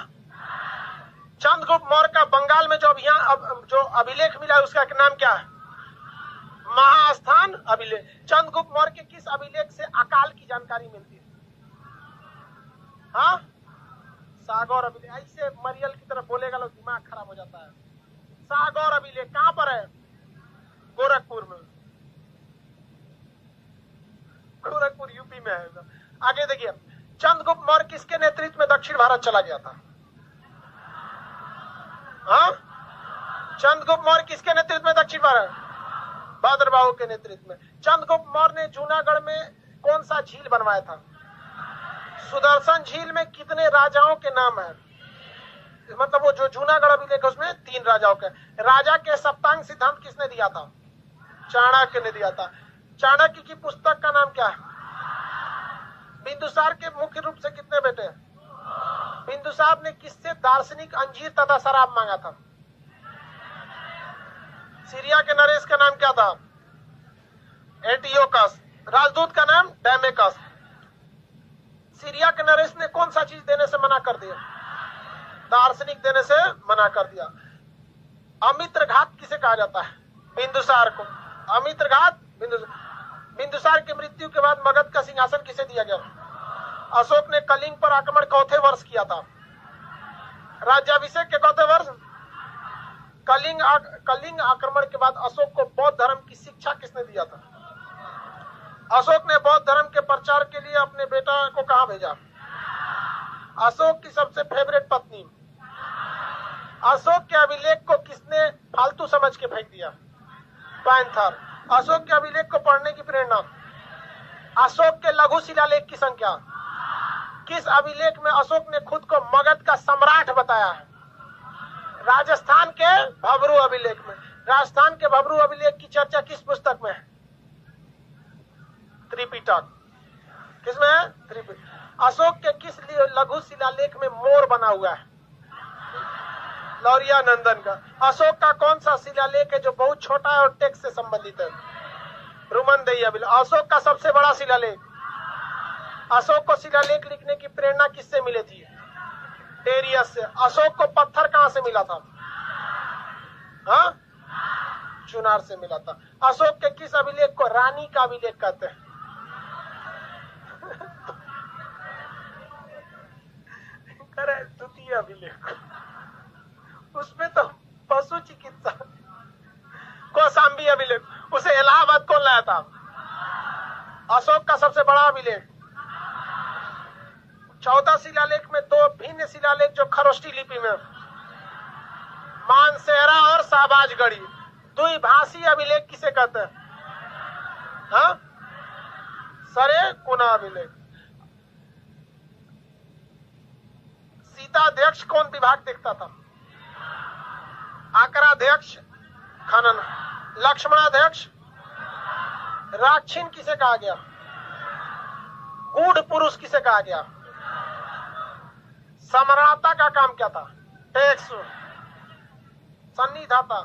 A: चंद्रगुप्त मौर्य का बंगाल में जो अभियान, जो अभिलेख मिला है उसका नाम क्या है? महास्थान अभिलेख। चंद्रगुप्त मौर्य के किस अभिलेख से अकाल की जानकारी मिलती है? हाँ, सागौर अभिलेख। ऐसे मरियल की तरफ बोलेगा लोग दिमाग खराब हो जाता है। सागौर अभिलेख कहां पर है? गोरखपुर में, गोरखपुर यूपी में है। आगे देखिए, चंद्रगुप्त मौर्य किसके नेतृत्व में दक्षिण भारत चला गया था? हाँ, चंद्रगुप्त मौर्य किसके नेतृत्व में दक्षिण भारत? भद्रबाहु के नेतृत्व में। चंद्रगुप्त मौर्य ने जूनागढ़ में कौन सा झील बनवाया था? सुदर्शन झील में कितने राजाओं के नाम है? मतलब वो जो जूनागढ़ अभिलेख उसमें 3 राजाओं के। राजा के सप्तांग सिद्धांत किसने दिया था? चाणक्य ने दिया था। चाणक्य की पुस्तक का नाम क्या है? बिंदुसार के मुख्य रूप से कितने बेटे? बिंदुसार ने किससे दार्शनिक अंजीर तथा शराब मांगा था? सीरिया के नरेश का नाम क्या था? एंटियोकस। राजदूत का नाम डैमेकस। सीरिया के नरेश ने कौन सा चीज देने से मना कर दिया? दार्शनिक देने से मना कर दिया। अमित्र घात किसे कहा जाता है? बिंदुसार को। अमित्र घात बिंदुसार की मृत्यु के बाद मगध का सिंहासन किसे दिया गया? अशोक ने कलिंग पर आक्रमण कौथे वर्ष किया था? राज्याभिषेक के कौथे वर्ष? कलिंग आक्रमण के बाद अशोक को बौद्ध धर्म की शिक्षा किसने दिया था? अशोक ने बौद्ध धर्म के प्रचार के लिए अपने बेटा को कहां भेजा? अशोक की सबसे फेवरेट पत्नी। अशोक के अभिलेख को किसने फालतू समझ के फेंक दिया? पैंथर। अशोक के अभिलेख को पढ़ने की प्रेरणा? अशोक के लघु शिलालेख की संख्या? किस अभिलेख में अशोक ने खुद को मगध का सम्राट बताया है? राजस्थान के भबरू अभिलेख में। राजस्थान के भबरू अभिलेख की चर्चा किस पुस्तक में है? त्रिपिटक। किसमें है? त्रिपिटक। अशोक के किस लघु शिलालेख में मोर बना हुआ है? लौरिया नंदन का। अशोक का कौन सा शिलालेख है जो बहुत छोटा है और टेक्स्ट से संबंधित है? रुमनदेही अभिलेख। अशोक का सबसे बड़ा शिलालेख। अशोक को शिलालेख लिखने की प्रेरणा किससे मिली थी? डेरियस से। अशोक को पत्थर कहां से मिला था? हाँ, चुनार से मिला था। अशोक के किस अभिलेख को रानी का अभिलेख कहते हैं? द्वितीय अभिलेख। उसमें तो पशु चिकित्सा। कौशाम्बी अभिलेख, उसे इलाहाबाद कौन लाया था? अशोक का सबसे बड़ा अभिलेख। 14 शिलालेख में 2 भिन्न शिलालेख जो खरोष्टी लिपि में, मानसेहरा और शाहबाजगढ़ी। द्विभाषी अभिलेख किसे कहते हैं? हाँ, सरे कुना अभिलेख। सीताध्यक्ष कौन विभाग देखता था? आकराध्यक्ष खनन। लक्ष्मणाध्यक्ष राक्षिन किसे कहा गया? गूढ़ पुरुष किसे कहा गया? सम्राता का काम क्या था? टैक्स। सन्निधाता।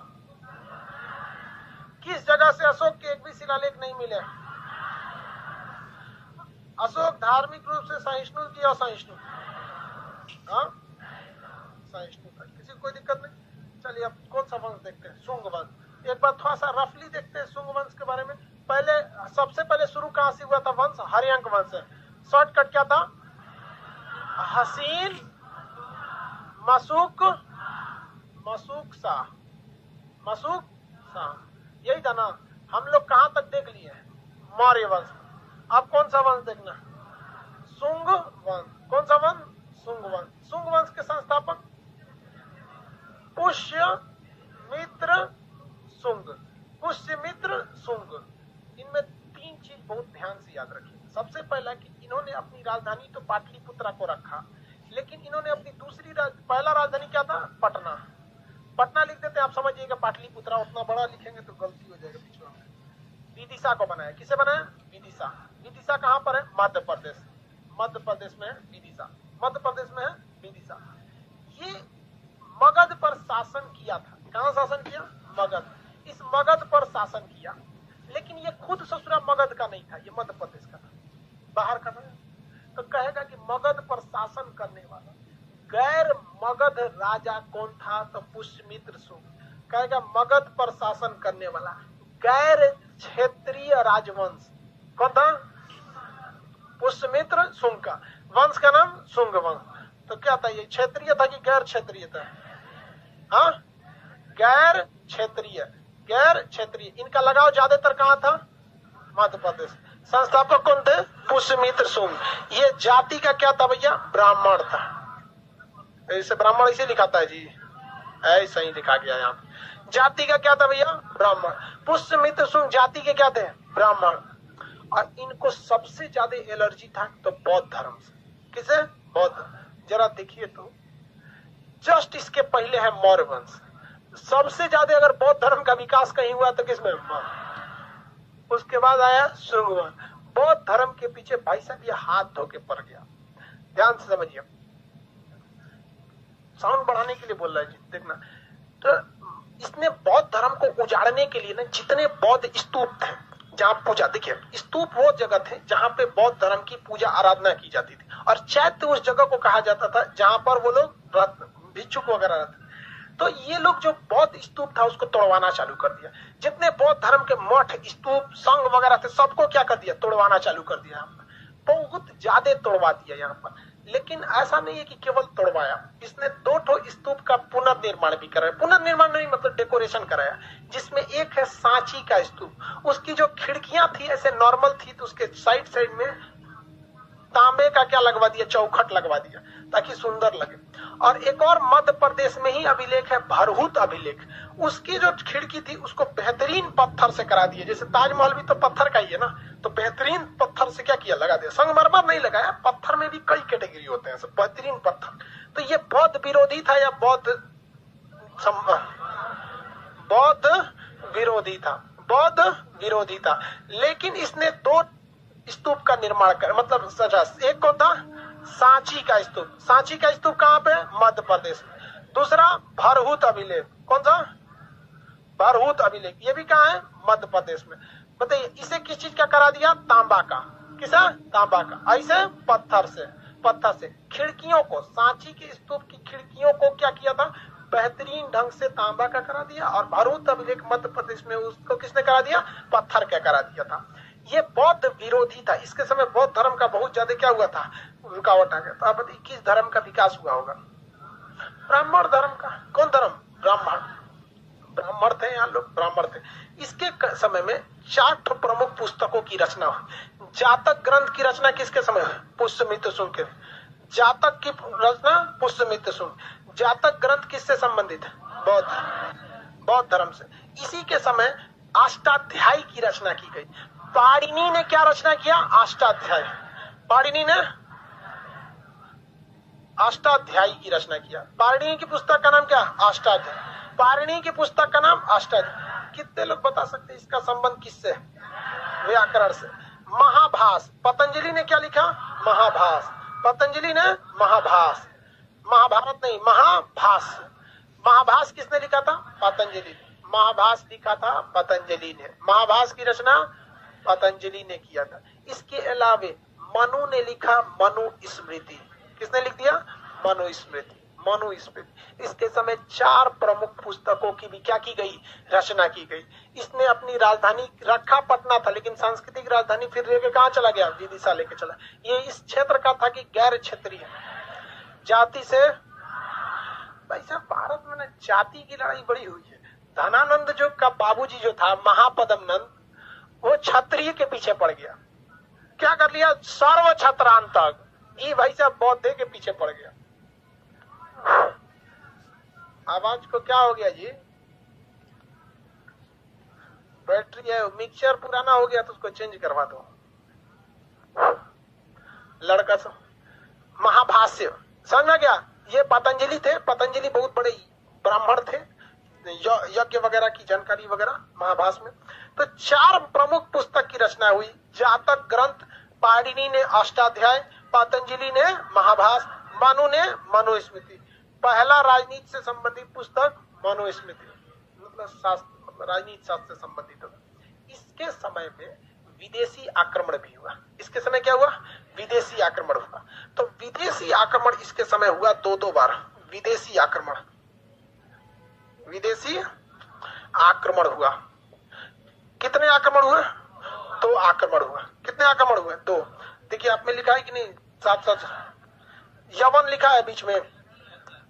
A: किस जगह से अशोक के एक भी शिलालेख नहीं मिले? अशोक धार्मिक रूप से सहिष्णु की असहिष्णु? हाँ, सहिष्णु था। किसी को कोई दिक्कत नहीं। चलिए अब कौन सा वंश देखते हैं? शुंग वंश। एक बार थोड़ा सा रफली देखते हैं शुंग वंश के बारे में। पहले सबसे पहले शुरू कहां से हुआ था वंश? हरियंक वंश है। शॉर्टकट क्या था? हसीन मसूक शाह। मसूक शाह, यही था ना। हम लोग कहां तक देख लिए? मौर्य वंश। अब कौन सा वंश देखना? शुंग वंश। कौन सा वंश? शुंग वंश। शुंग वंश के संस्थापक पुष्यमित्र शुंग। पुष्यमित्र शुंग। इनमें 3 चीज बहुत ध्यान से याद रखिए। सबसे पहला कि इन्होंने अपनी राजधानी तो पाटलिपुत्रा को रखा, लेकिन इन्होंने अपनी पहला राजधानी क्या था? पटना। पटना लिख देते आप समझिएगा, पाटलिपुत्रा उतना बड़ा लिखेंगे तो गलती हो जाएगा पिछड़ा में। विदिशा को बनाया। किसे बनाया? विदिशा। विदिशा कहां पर है? मध्य प्रदेश। मध्य प्रदेश में है विदिशा। मध्य प्रदेश में है विदिशा। ये मगध पर शासन किया था। कहां शासन किया? मगध। इस मगध पर शासन किया, लेकिन ये खुद ससुरा मगध का नहीं था, ये मध्य प्रदेश का था, बाहर का था। तो कहेगा कि मगध पर शासन करने वाला गैर मगध राजा कौन था? तो पुष्यमित्र शुंग। कहेगा मगध पर शासन करने वाला गैर क्षेत्रीय राजवंश कौन था? पुष्यमित्र शुंग का वंश का नाम शुंग वंश। तो क्या था ये? क्षेत्रीय था कि गैर क्षेत्रीय था? हाँ, गैर क्षेत्रीय। गैर क्षेत्रीय। इनका लगाव ज्यादातर कहां था? मध्य प्रदेश। संस्थापक कौन थे? पुष्यमित्र शुंग। ये जाति का क्या था भैया? ब्राह्मण था। ऐसे ब्राह्मण इसे लिखाता है जी, ऐसा ही लिखा गया यहाँ। जाति का क्या था भैया? ब्राह्मण। पुष्यमित्र शुंग जाति के क्या थे? ब्राह्मण। और इनको सबसे ज्यादा एलर्जी था तो बौद्ध धर्म से। किसे? बौद्ध। जरा देखिए तो, जस्ट इसके पहले है मौर्य वंश। सबसे ज्यादा अगर बौद्ध धर्म का विकास कहीं हुआ तो किसमें? उसके बाद आया शुंग वंश। बौद्ध धर्म के पीछे भाई साहब ये हाथ धो के पड़ गया। ध्यान से समझिए, साउंड बढ़ाने के लिए बोल रहा है जी, देखना। तो इसने बौद्ध धर्म को उजाड़ने के लिए ना, जितने बौद्ध स्तूप थे जहां पूजा, देखिए स्तूप वो जगह थे जहां पे बौद्ध धर्म की पूजा आराधना की जाती थी, और चैत्य उस जगह को कहा जाता था जहां पर वो लोग भिक्षुक वगैरह रहते। तो ये लोग जो बौद्ध स्तूप था उसको तोड़वाना चालू कर दिया। जितने बौद्ध धर्म के मठ, स्तूप, संघ वगैरह थे सबको क्या कर दिया? तोड़वाना चालू कर दिया। बहुत ज्यादा तोड़वा दिया यहाँ पर। लेकिन ऐसा नहीं है कि केवल तोड़वाया, इसने 2 स्तूप का पुनर्निर्माण भी कराया। पुनर्निर्माण नहीं मतलब डेकोरेशन कराया, जिसमें एक है सांची का स्तूप। उसकी जो खिड़कियां थी ऐसे नॉर्मल थी, तो उसके साइड साइड में तांबे का क्या लगवा दिया? चौखट लगवा दिया ताकि सुंदर लगे। और एक और मध्य प्रदेश में ही अभिलेख है, भरहुत अभिलेख। उसकी जो खिड़की थी उसको बेहतरीन पत्थर से करा दिया। जैसे ताजमहल भी तो पत्थर का ही है ना, तो बेहतरीन पत्थर से क्या किया? लगा दिया। संगमरमर नहीं लगाया, पत्थर में भी कई कैटेगरी होते हैं, सब बेहतरीन पत्थर। तो ये बौद्ध विरोधी था या बौद्ध विरोधी था? बौद्ध विरोधी था। लेकिन इसने 2 स्तूप का निर्माण कर, मतलब सजा। एक कौन था? सांची का स्तूप। सांची का स्तूप कहाँ पे? मध्य प्रदेश में। दूसरा भरहुत अभिलेख। कौन सा? भरहुत अभिलेख। ये भी कहाँ है? मध्य प्रदेश में। बताइए इसे किस चीज का करा दिया? तांबा का। किसा? तांबा का। ऐसे पत्थर से, पत्थर से खिड़कियों को, सांची के स्तूप की खिड़कियों को क्या किया था? बेहतरीन ढंग से तांबा का करा दिया। और भरहुत अभिलेख मध्य प्रदेश में उसको किसने करा दिया? पत्थर का करा दिया था। ये बौद्ध विरोधी था। इसके समय बौद्ध धर्म का बहुत ज्यादा क्या हुआ था? रुकावट आ गया। तो अब बताइए किस धर्म का विकास हुआ होगा? ब्राह्मण धर्म का। कौन धर्म? ब्राह्मण। ब्राह्मण थे यहाँ लोग, ब्राह्मण थे। इसके समय में 4 प्रमुख पुस्तकों की रचना हुई। जातक ग्रंथ की रचना किसके समय हुई? पुष्यमित्र शुंग के। जातक की रचना पुष्यमित्र शुंग। जातक ग्रंथ किससे संबंधित है? बौद्ध धर्म से। इसी के समय अष्टाध्यायी की रचना की गई। पाणिनि ने क्या रचना किया? अष्टाध्यायी। पाणिनि ने अष्टाध्यायी की रचना किया। पाणिनि की पुस्तक का नाम क्या? अष्टाध्यायी। पाणिनि की पुस्तक का नाम अष्टाध्यायी। कितने लोग बता सकते हैं इसका संबंध किससे? व्याकरण से। महाभास। पतंजलि ने क्या लिखा? महाभास। पतंजलि ने महाभास। महाभारत नहीं, महाभास। महाभास किसने लिखा था? पतंजलि। महाभास लिखा था पतंजलि ने। महाभास की रचना पतंजलि ने किया था। इसके अलावे मनु ने लिखा मनुस्मृति। किसने लिख दिया? मनुस्मृति। मनुस्मृति। इसके समय 4 प्रमुख पुस्तकों की भी क्या की गई? रचना की गई। इसने अपनी राजधानी रखा पटना था, लेकिन सांस्कृतिक राजधानी फिर लेके कहाँ चला गया? विदिशा लेके चला। ये इस क्षेत्र का था कि गैर क्षेत्रीय जाति से। भाई साहब भारत में ना जाति की लड़ाई बड़ी हुई है। धनानंद जो का बाबूजी जो था महापदम नंद, वो क्षत्रिय के पीछे पड़ गया। क्या कर लिया? सर्व छत्रांतक। ये भाई साहब बौद्ध के पीछे पड़ गया। आवाज को क्या हो गया जी? बैटरी है, मिक्सर पुराना हो गया तो उसको चेंज करवा दो। लड़का सब महाभाष्य समझ में गया? ये पतंजलि थे। पतंजलि बहुत बड़े ब्राह्मण थे, यज्ञ वगैरह की जानकारी वगैरह महाभाष्य में। तो 4 प्रमुख पुस्तक की रचना हुई। जातक ग्रंथ, पाणिनि ने अष्टाध्याय, पतंजलि ने महाभाष्य, मनु ने मनुस्मृति। पहला राजनीति से संबंधित पुस्तक मनुस्मृति, मतलब शास्त्र, राजनीति शास्त्र से संबंधित होगा। इसके समय में विदेशी आक्रमण भी हुआ। इसके समय क्या हुआ? विदेशी आक्रमण हुआ। तो विदेशी आक्रमण इसके समय हुआ 2 बार। विदेशी आक्रमण, विदेशी आक्रमण हुआ। कितने आक्रमण हुए? 2 आक्रमण हुआ। कितने आक्रमण हुए? 2। देखिए आप में लिखा है कि नहीं? 7 यवन लिखा है बीच में।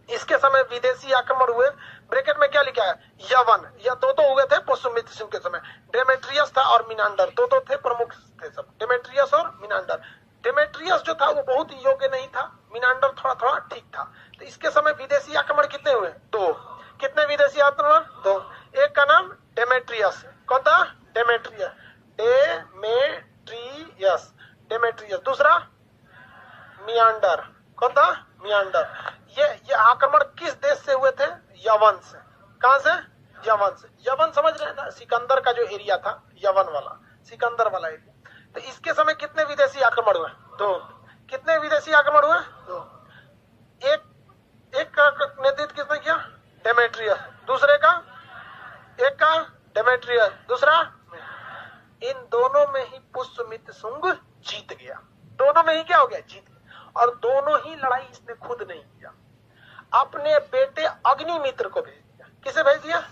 A: इसके समय विदेशी आक्रमण हुए। ब्रैकेट में क्या लिखा है? यवन। या 2 हुए थे पुष्यमित्र शुंग के समय। डेमेट्रियस था और मिनांडर, 2 थे प्रमुख थे सब, डेमेट्रियस और मिनांडर। डेमेट्रियस जो था वो बहुत योग्य नहीं था, मिनांडर थोड़ा थोड़ा ठीक था। तो इसके समय विदेशी आक्रमण कितने हुए? 2। कितने विदेशी आक्रमण? 2। एक का नाम डेमेट्रियस। कौन था? डेमेट्रियस। Demetrius, Demetrius. दूसरा मियांडर। कौन था? मियांडर। ये आक्रमण किस देश से हुए थे? यवन से। कहां से? यवन से। यवन समझ रहे हैं ना? सिकंदर का जो एरिया था, यवन वाला, सिकंदर वाला एरिया। तो इसके समय कितने विदेशी आक्रमण हुए? 2। कितने विदेशी आक्रमण हुए? 2। एक का नेतृत्व किसने किया? डेमेट्रियस। दूसरे का? एक का डेमेट्रियस, दूसरा। इन दोनों में ही पुष्यमित्र शुंग जीत गया। दोनों में ही क्या हो गया? जीत गया। और दोनों ही लड़ाई इसने खुद नहीं किया, अपने बेटे अग्निमित्र को भेज दिया। किसे भेज दिया?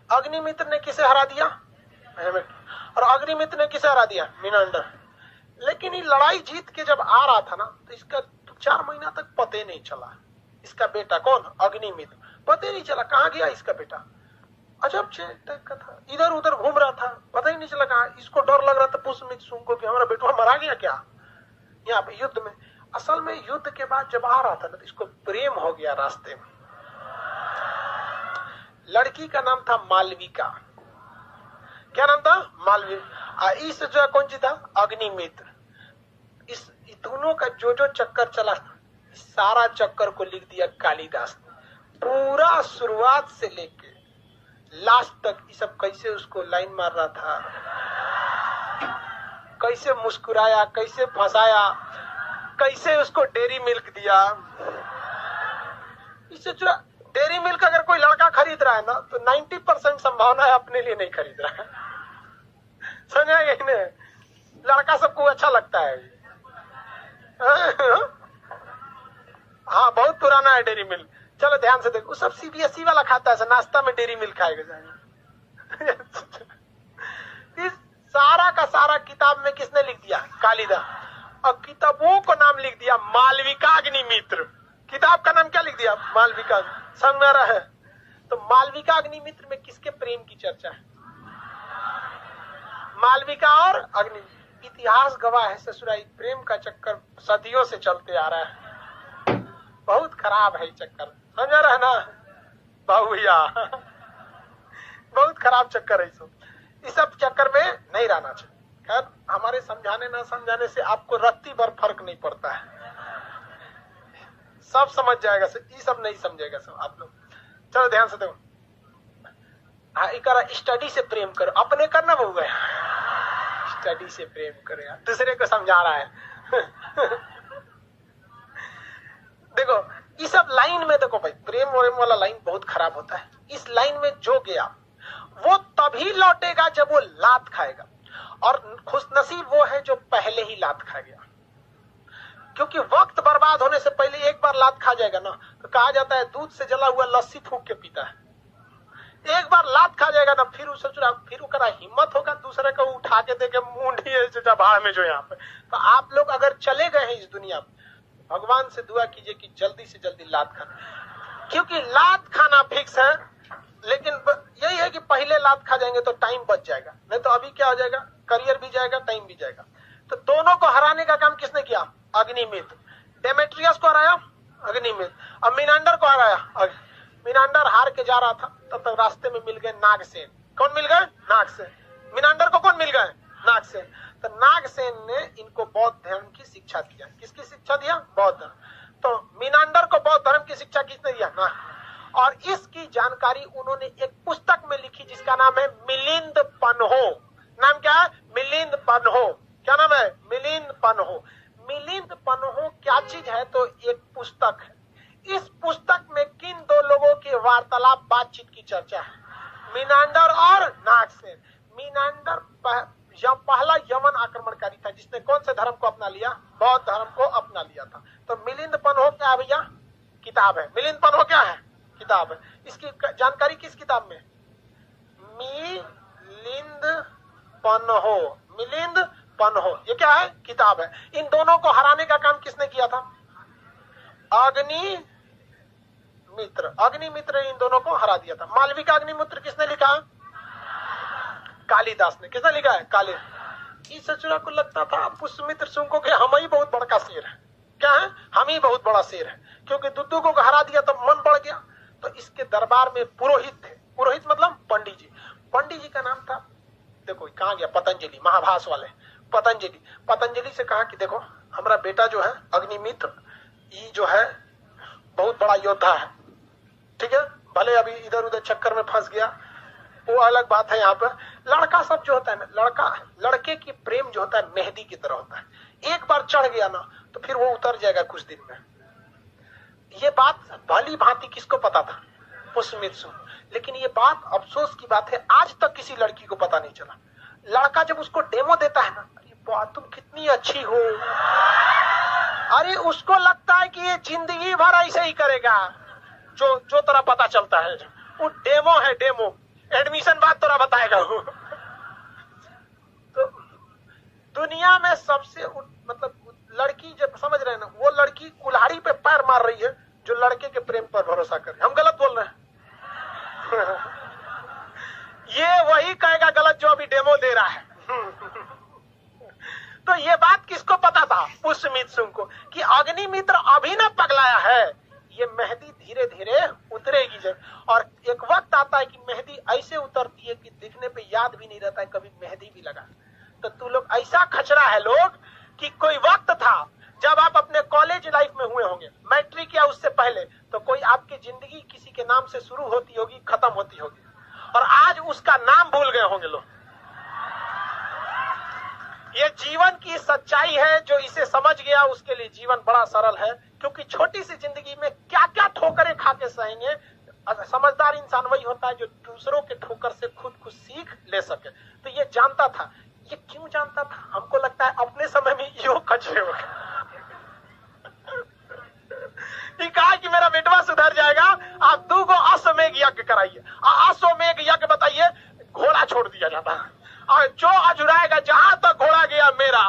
A: अग्निमित्र ने किसे हरा दिया? और अग्निमित्र ने किसे हरा दिया? मिनांडर। लेकिन ये लड़ाई जीत के जब आ रहा था ना, तो इसका 4 महीना तक पते नहीं चला। इसका बेटा कौन? अग्निमित्र। पता नहीं चला कहाँ गया इसका बेटा। अजब टाइप का था, इधर उधर घूम रहा था, पता ही नहीं चला कहाँ। इसको डर लग रहा था पुष्यमित्र शुंग को कि हमारा बेटा मरा गया क्या यहाँ पे युद्ध में। असल में युद्ध के बाद जब आ रहा था ना, तो इसको प्रेम हो गया रास्ते में। लड़की का नाम था मालविका। क्या नाम था? मालविका। इस जो कौन सी था? अग्निमित्र। इस दोनों का जो चक्कर चला, सारा चक्कर को लिख दिया कालिदास ने। पूरा शुरुआत से लेके लास्ट तक ये सब कैसे उसको लाइन मार रहा था, कैसे मुस्कुराया, कैसे फंसाया, कैसे उसको डेयरी मिल्क दिया। इससे डेयरी मिल्क अगर कोई लड़का खरीद रहा है ना तो 90% संभावना है अपने लिए नहीं खरीद रहा है। समझा कि नहीं? लड़का सबको अच्छा लगता है। हाँ, बहुत पुराना है डेयरी मिल्क। चलो ध्यान से देखो, सब सीबीएसई वाला खाता है, नाश्ता में डेयरी मिल्क खाएगा। इस सारा का सारा किताब में किसने लिख दिया? कालिदास। और किताबों को नाम लिख दिया मालविकाग्निमित्र। किताब का नाम क्या लिख दिया? मालविका। संग में रहे तो मालविकाग्निमित्र में किसके प्रेम की चर्चा है? मालविका और अग्नि। इतिहास गवाह है ससुराई, प्रेम का चक्कर सदियों से चलते आ रहा है। बहुत खराब है चक्कर, समझा रहे ना बाबू भैया? बहुत खराब चक्कर है इस सब चक्कर में नहीं रहना चाहिए। खैर, हमारे समझाने ना समझाने से आपको रत्ती भर फर्क नहीं पड़ता है, सब समझ जाएगा। ये सब नहीं समझेगा सब आप लोग। चलो ध्यान से देखो। हाँ, स्टडी से प्रेम करो, अपने करना बहु गया। स्टडी से प्रेम करो यार, दूसरे को समझा रहा है। देखो ये सब लाइन में देखो भाई, प्रेम व्रेम वाला लाइन बहुत खराब होता है। इस लाइन में जो गया वो तभी लौटेगा जब वो लात खाएगा, और खुशनसीब वो है जो पहले ही लात खा गया। क्योंकि वक्त बर्बाद होने से पहले एक बार लात खा जाएगा ना, तो कहा जाता है दूध से जला हुआ लस्सी फूंक के पीता है। एक बार लात खा जाएगा ना, फिर उसका हिम्मत होगा दूसरे को उठा के देके मुंडी भाड़ में जो यहाँ पे। तो आप लोग अगर चले गए हैं इस दुनिया में, भगवान से दुआ कीजिए कि जल्दी से जल्दी लात खाना, क्योंकि लात खाना फिक्स है। लेकिन यही है कि पहले लात खा जाएंगे तो टाइम बच जाएगा, नहीं तो अभी क्या हो जाएगा, करियर भी जाएगा, टाइम भी जाएगा। तो दोनों को हराने का काम किसने किया? अग्निमित्र। डेमेट्रियस को हराया अग्निमित्र, अब मीनांडर को हराया। मीनांडर हार के जा रहा था, तब तक रास्ते में मिल गए नागसेन। कौन मिल गए? नागसेन। मीनांडर को कौन मिल गए? नागसेन। तो नागसेन ने इनको बौद्ध धर्म की शिक्षा दिया। किसकी शिक्षा दिया? बौद्ध धर्म। तो मीनांडर को बौद्ध धर्म की शिक्षा किसने दिया? ना। और इसकी जानकारी उन्होंने एक पुस्तक में लिखी जिसका नाम है मिलिंद पन्हो। नाम क्या है? मिलिंद पन्हो। क्या नाम है? मिलिंद पन्हो। मिलिंद पन्हो क्या चीज है? तो एक पुस्तक है। इस पुस्तक में किन दो लोगों के वार्तालाप, बातचीत की चर्चा है? मीनांडर और नागसेन। मीनांडर पहला यमन आक्रमणकारी था जिसने कौन से धर्म को अपना लिया? बौद्ध धर्म को अपना लिया था। तो मिलिंद पन्हो क्या है भैया? किताब है। मिलिंद पन्हो क्या है? किताब है। इसकी जानकारी किस किताब में? मिलिंद पन्हो। मिलिंद पन्हो ये क्या है? किताब है। इन दोनों को हराने का काम किसने किया था? अग्निमित्र। अग्निमित्र इन दोनों को हरा दिया था। मालविका अग्निमित्र किसने लिखा? कालिदास ने। किसने लिखा है? कालिदास। इस सचुरा को लगता था पुष्यमित्र सुंको के हम ही बहुत बड़ा शेर है। क्या है? हम ही बहुत बड़ा शेर है, क्योंकि दुद्दू को हरा दिया तो मन बढ़ गया। तो इसके दरबार में पुरोहित थे। पुरोहित मतलब पंडित जी। पंडित जी का नाम था, देखो कहाँ गया, पतंजलि, महाभास वाले पतंजलि। पतंजलि से कहा कि देखो हमारा बेटा जो है अग्निमित्र, ये जो है बहुत बड़ा योद्धा है, ठीक है, भले अभी इधर उधर चक्कर में फंस गया, वो अलग बात है। यहाँ पर लड़का सब जो होता है ना, लड़के की प्रेम जो होता है मेहंदी की तरह होता है। एक बार चढ़ गया ना तो फिर वो उतर जाएगा कुछ दिन में। ये बात भली भांति किसको पता था? पुष्यमित्र सुंग। लेकिन ये बात अफसोस की बात है, आज तक किसी लड़की को पता नहीं चला। लड़का जब उसको डेमो देता है ना, अरे वाह तुम कितनी अच्छी हो, अरे उसको लगता है कि ये जिंदगी भर ऐसे ही करेगा। जो तरह पता चलता है वो डेमो है, डेमो। एडमिशन बाद तोरा बताएगा वो। तो दुनिया में सबसे मतलब लड़की जब समझ रहे हैं ना, वो लड़की कुल्हाड़ी पे पैर मार रही है जो लड़के के प्रेम पर भरोसा करे। हम गलत बोल रहे हैं? ये वही कहेगा गलत जो अभी डेमो दे रहा है। तो ये बात किसको पता था? पुष्यमित्र सुंग को, कि अग्निमित्र अभी ना पगलाया है, ये मेहंदी धीरे धीरे उतरेगी जब। और एक वक्त आता है कि मेहंदी ऐसे उतरती है कि दिखने पे याद भी नहीं रहता है कभी मेहंदी भी लगा। तो तू लोग ऐसा खचरा है लोग कि कोई वक्त था जब आप अपने कॉलेज लाइफ में हुए होंगे, मैट्रिक या उससे पहले, तो कोई आपकी जिंदगी किसी के नाम से शुरू होती होगी, खत्म होती होगी, और आज उसका नाम भूल गए होंगे लोग। ये जीवन की सच्चाई है, जो इसे समझ गया उसके लिए जीवन बड़ा सरल है, क्योंकि छोटी सी जिंदगी में क्या क्या ठोकरें खा के सहेंगे। समझदार इंसान वही होता है जो दूसरों के ठोकर से खुद कुछ सीख ले सके। तो ये जानता था। ये क्यों जानता था? हमको लगता है अपने समय में योग कचरे हो गए। कहा कि मेरा बेटवा सुधर जाएगा, आप 2 गो अश्वमेघ यज्ञ कराइए। अश्वमेघ यज्ञ बताइए, घोड़ा छोड़ दिया जाता है और जो अजुराएगा, जहां तक घोड़ा गया मेरा।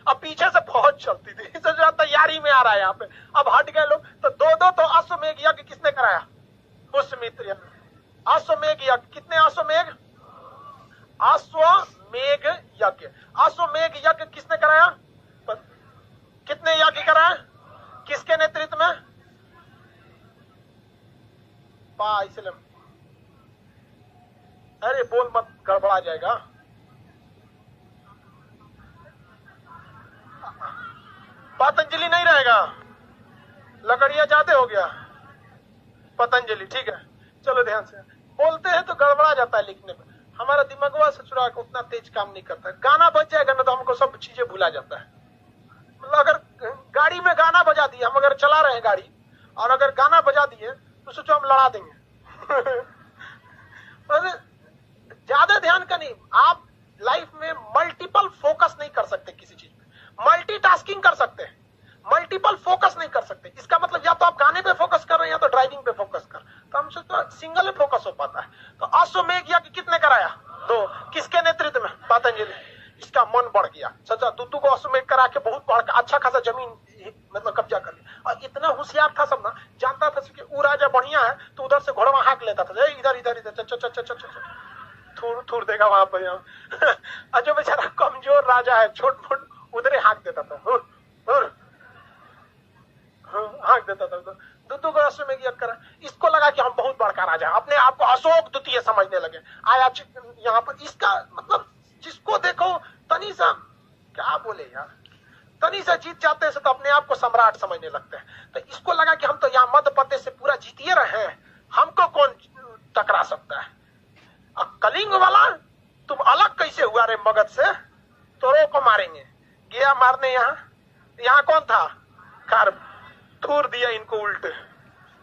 A: अब पीछे से फौज चलती थी, जो तैयारी में आ रहा है यहाँ पे। अब हट गए लोग, तो 2-2 तो अश्वमेघ यज्ञ किसने कराया? पुष्यमित्र। अश्वमेघ यज्ञ, कितने अश्वमेघ? अश्वमेघ यज्ञ। अश्वमेघ यज्ञ किसने कराया? कितने यज्ञ कराया? किसके नेतृत्व में? इसलिए अरे बोल मत, गड़बड़ा जाएगा। पतंजलि नहीं रहेगा, लकड़ियां ज्यादा हो गया। पतंजलि, ठीक है, चलो ध्यान से बोलते हैं तो गड़बड़ा जाता है लिखने में। हमारा दिमागवा से चुरा के उतना तेज काम नहीं करता है। गाना बज जाएगा ना तो हमको सब चीजें भूला जाता है। मतलब अगर गाड़ी में गाना बजा दिए, हम अगर चला रहे हैं गाड़ी और अगर गाना बजा दिए तो सोचो हम लड़ा देंगे। ज्यादा ध्यान का नहीं। आप लाइफ में मल्टीपल फोकस नहीं कर सकते किसी चीज में। मल्टीटास्किंग कर सकते हैं, मल्टीपल फोकस नहीं कर सकते। इसका मतलब या तो आप गाने पे फोकस कर रहे हैं या तो ड्राइविंग पे फोकस कर। तो हमसे तो सिंगल फोकस हो पाता है। तो अश्वमेघ यज्ञ कितने कराया? 2। किसके नेतृत्व में? पतंजलि। इसका मन बढ़ गया, सचा 2 को अश्वमेघ करा के बहुत बड़ा अच्छा खासा जमीन मतलब कब्जा कर लिया। और इतना होशियार था सब ना, जानता था कि वो राजा बढ़िया है तो उधर से घोड़वा हाँक लेता था, इधर इधर इधर थूर थूर देगा वहां पर। यहाँ जो बेचारा कमजोर राजा है, छोट मोट, उधर हाँक देता था, हाँक देता था। 2 को अश्वमेघ यज्ञ करा। इसको लगा कि हम बहुत बड़का राजा, अपने आप को अशोक द्वितीय समझने लगे। आया यहाँ पर, इसका मतलब जिसको देखो तनी सा, क्या बोले यार, तनी सा जीत जाते हैं तो अपने आप को सम्राट समझने लगते हैं। तो इसको लगा कि हम तो यहाँ मध्य प्रदेश से पूरा जीतिए रहे हैं, हमको कौन टकरा सकता है। अब कलिंग वाला तुम अलग कैसे हुआ रे मगध से, तोरो को मारेंगे। गया मारने, यहाँ कौन था? कार्ब। थूर दिया इनको उल्टे।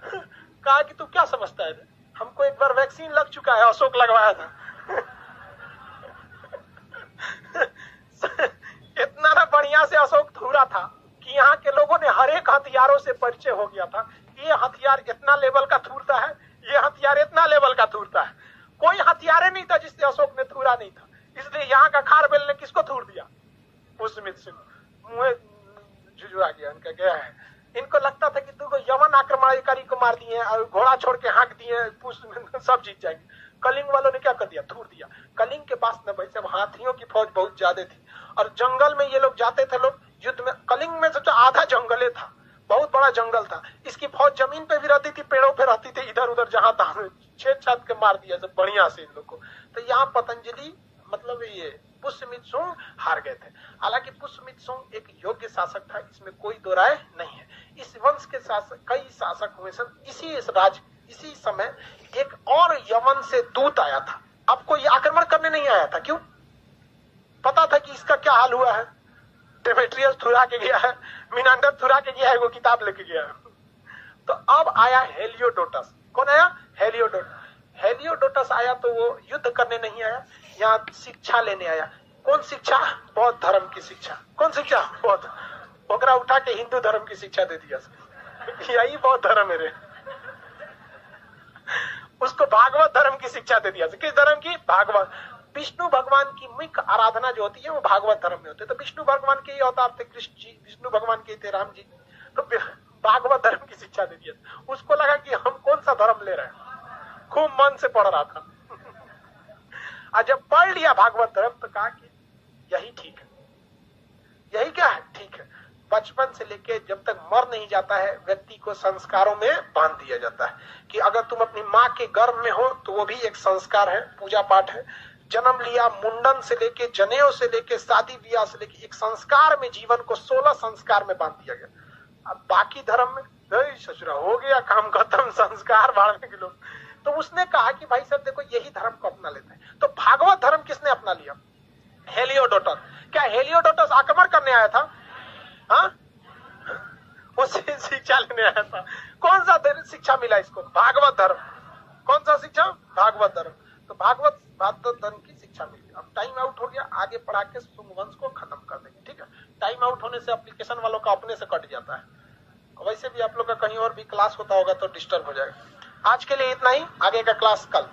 A: कहा कि तू क्या समझता है, हमको एक बार वैक्सीन लग चुका है, अशोक लगवाया था। इतना ना बढ़िया से अशोक थूरा था कि यहाँ के लोगों ने हर एक हथियारों से परिचय हो गया था। ये हथियार इतना लेवल का थूरता है, ये हथियार इतना लेवल का थूरता है। कोई हथियार नहीं था जिससे अशोक ने थूरा नहीं था। इसलिए यहाँ का खारबेल ने किसको थूर दिया? पुष्यमित्र सिंह। मुंह झुझुआ गया, इनका गया है। इनको लगता था कि 2 यमन आक्रमणकारी को मार दिए और घोड़ा छोड़ के हाँक दिए, सब जीत जाएंगे। कलिंग वालों ने क्या कर दिया? थूर दिया। कलिंग के पास न भाई सब हाथियों की फौज बहुत ज्यादा थी और जंगल में ये लोग जाते थे, लोग युद्ध में। कलिंग में सबसे आधा जंगले था, बहुत बड़ा जंगल था। इसकी फौज जमीन पे भी रहती थी, पेड़ों पे रहती थी, इधर उधर जहां तहां छेद छाद के मार दिया सब बढ़िया से इन लोग को। तो यहाँ पतंजलि मतलब ये पुष्यमित्र सुंग हार गए थे। हालांकि पुष्यमित्र सुंग एक योग्य शासक था, इसमें कोई दो राय नहीं है। इस वंश के शासक, कई शासक हुए सब। इसी समय एक और यमन से दूत आया था। अब कोई आक्रमण करने नहीं आया था, क्यों? पता था कि इसका क्या हाल हुआ है। डेमेट्रियस थुरा के गया है, मिनांडर थुरा के गया है, वो किताब लेके गया है। तो अब आया हेलियोडोटस। कौन आया? हेलियोडोटस। हेलियोडोटस आया तो वो युद्ध करने नहीं आया, यहाँ शिक्षा लेने आया। कौन शिक्षा? बौद्ध धर्म की शिक्षा। कौन शिक्षा? बौद्ध। ओकरा उठा के हिंदू धर्म की शिक्षा दे दिया। यही बौद्ध धर्म है रे। उसको भागवत धर्म की शिक्षा दे दिया। किस धर्म की? भागवत। विष्णु भगवान की मुख्य आराधना जो होती है वो भागवत धर्म में होती है। तो विष्णु भगवान के ही अवतार थे कृष्ण जी, विष्णु भगवान के थे राम जी। तो भागवत धर्म की शिक्षा दे दिया। उसको लगा कि हम कौन सा धर्म ले रहे हैं, खूब मन से पढ़ रहा था। और जब पढ़ लिया भागवत धर्म तो कहा कि यही ठीक है। यही क्या है? ठीक है। बचपन से लेके जब तक मर नहीं जाता है व्यक्ति को संस्कारों में बांध दिया जाता है कि अगर तुम अपनी माँ के गर्भ में हो तो वो भी एक संस्कार है, पूजा पाठ है। जन्म लिया, मुंडन से लेके, जनेऊ से लेके, शादी ब्याह से लेके, एक संस्कार में जीवन को 16 संस्कार में बांध दिया गया। अब बाकी धर्म में ससुरा हो गया, काम खत्म, संस्कार बांधने के लोग। तो उसने कहा कि भाई साहब देखो यही धर्म को अपना लेते हैं। तो भागवत धर्म किसने अपना लिया? हेलियोडोटस। क्या हेलियोडोटस आक्रमण करने आया था? हाँ, वो शिक्षा लेने आया था। कौन सा शिक्षा मिला इसको? भागवत धर्म। कौन सा शिक्षा? भागवत धर्म। तो भागवत धर्म की शिक्षा मिली। अब टाइम आउट हो गया, आगे पढ़ा के शुंगवंश को खत्म कर देंगे, ठीक है। टाइम आउट होने से एप्लीकेशन वालों का अपने से कट जाता है। वैसे भी आप लोग का कहीं और भी क्लास होता होगा तो डिस्टर्ब हो जाएगा। आज के लिए इतना ही, आगे का क्लास कल।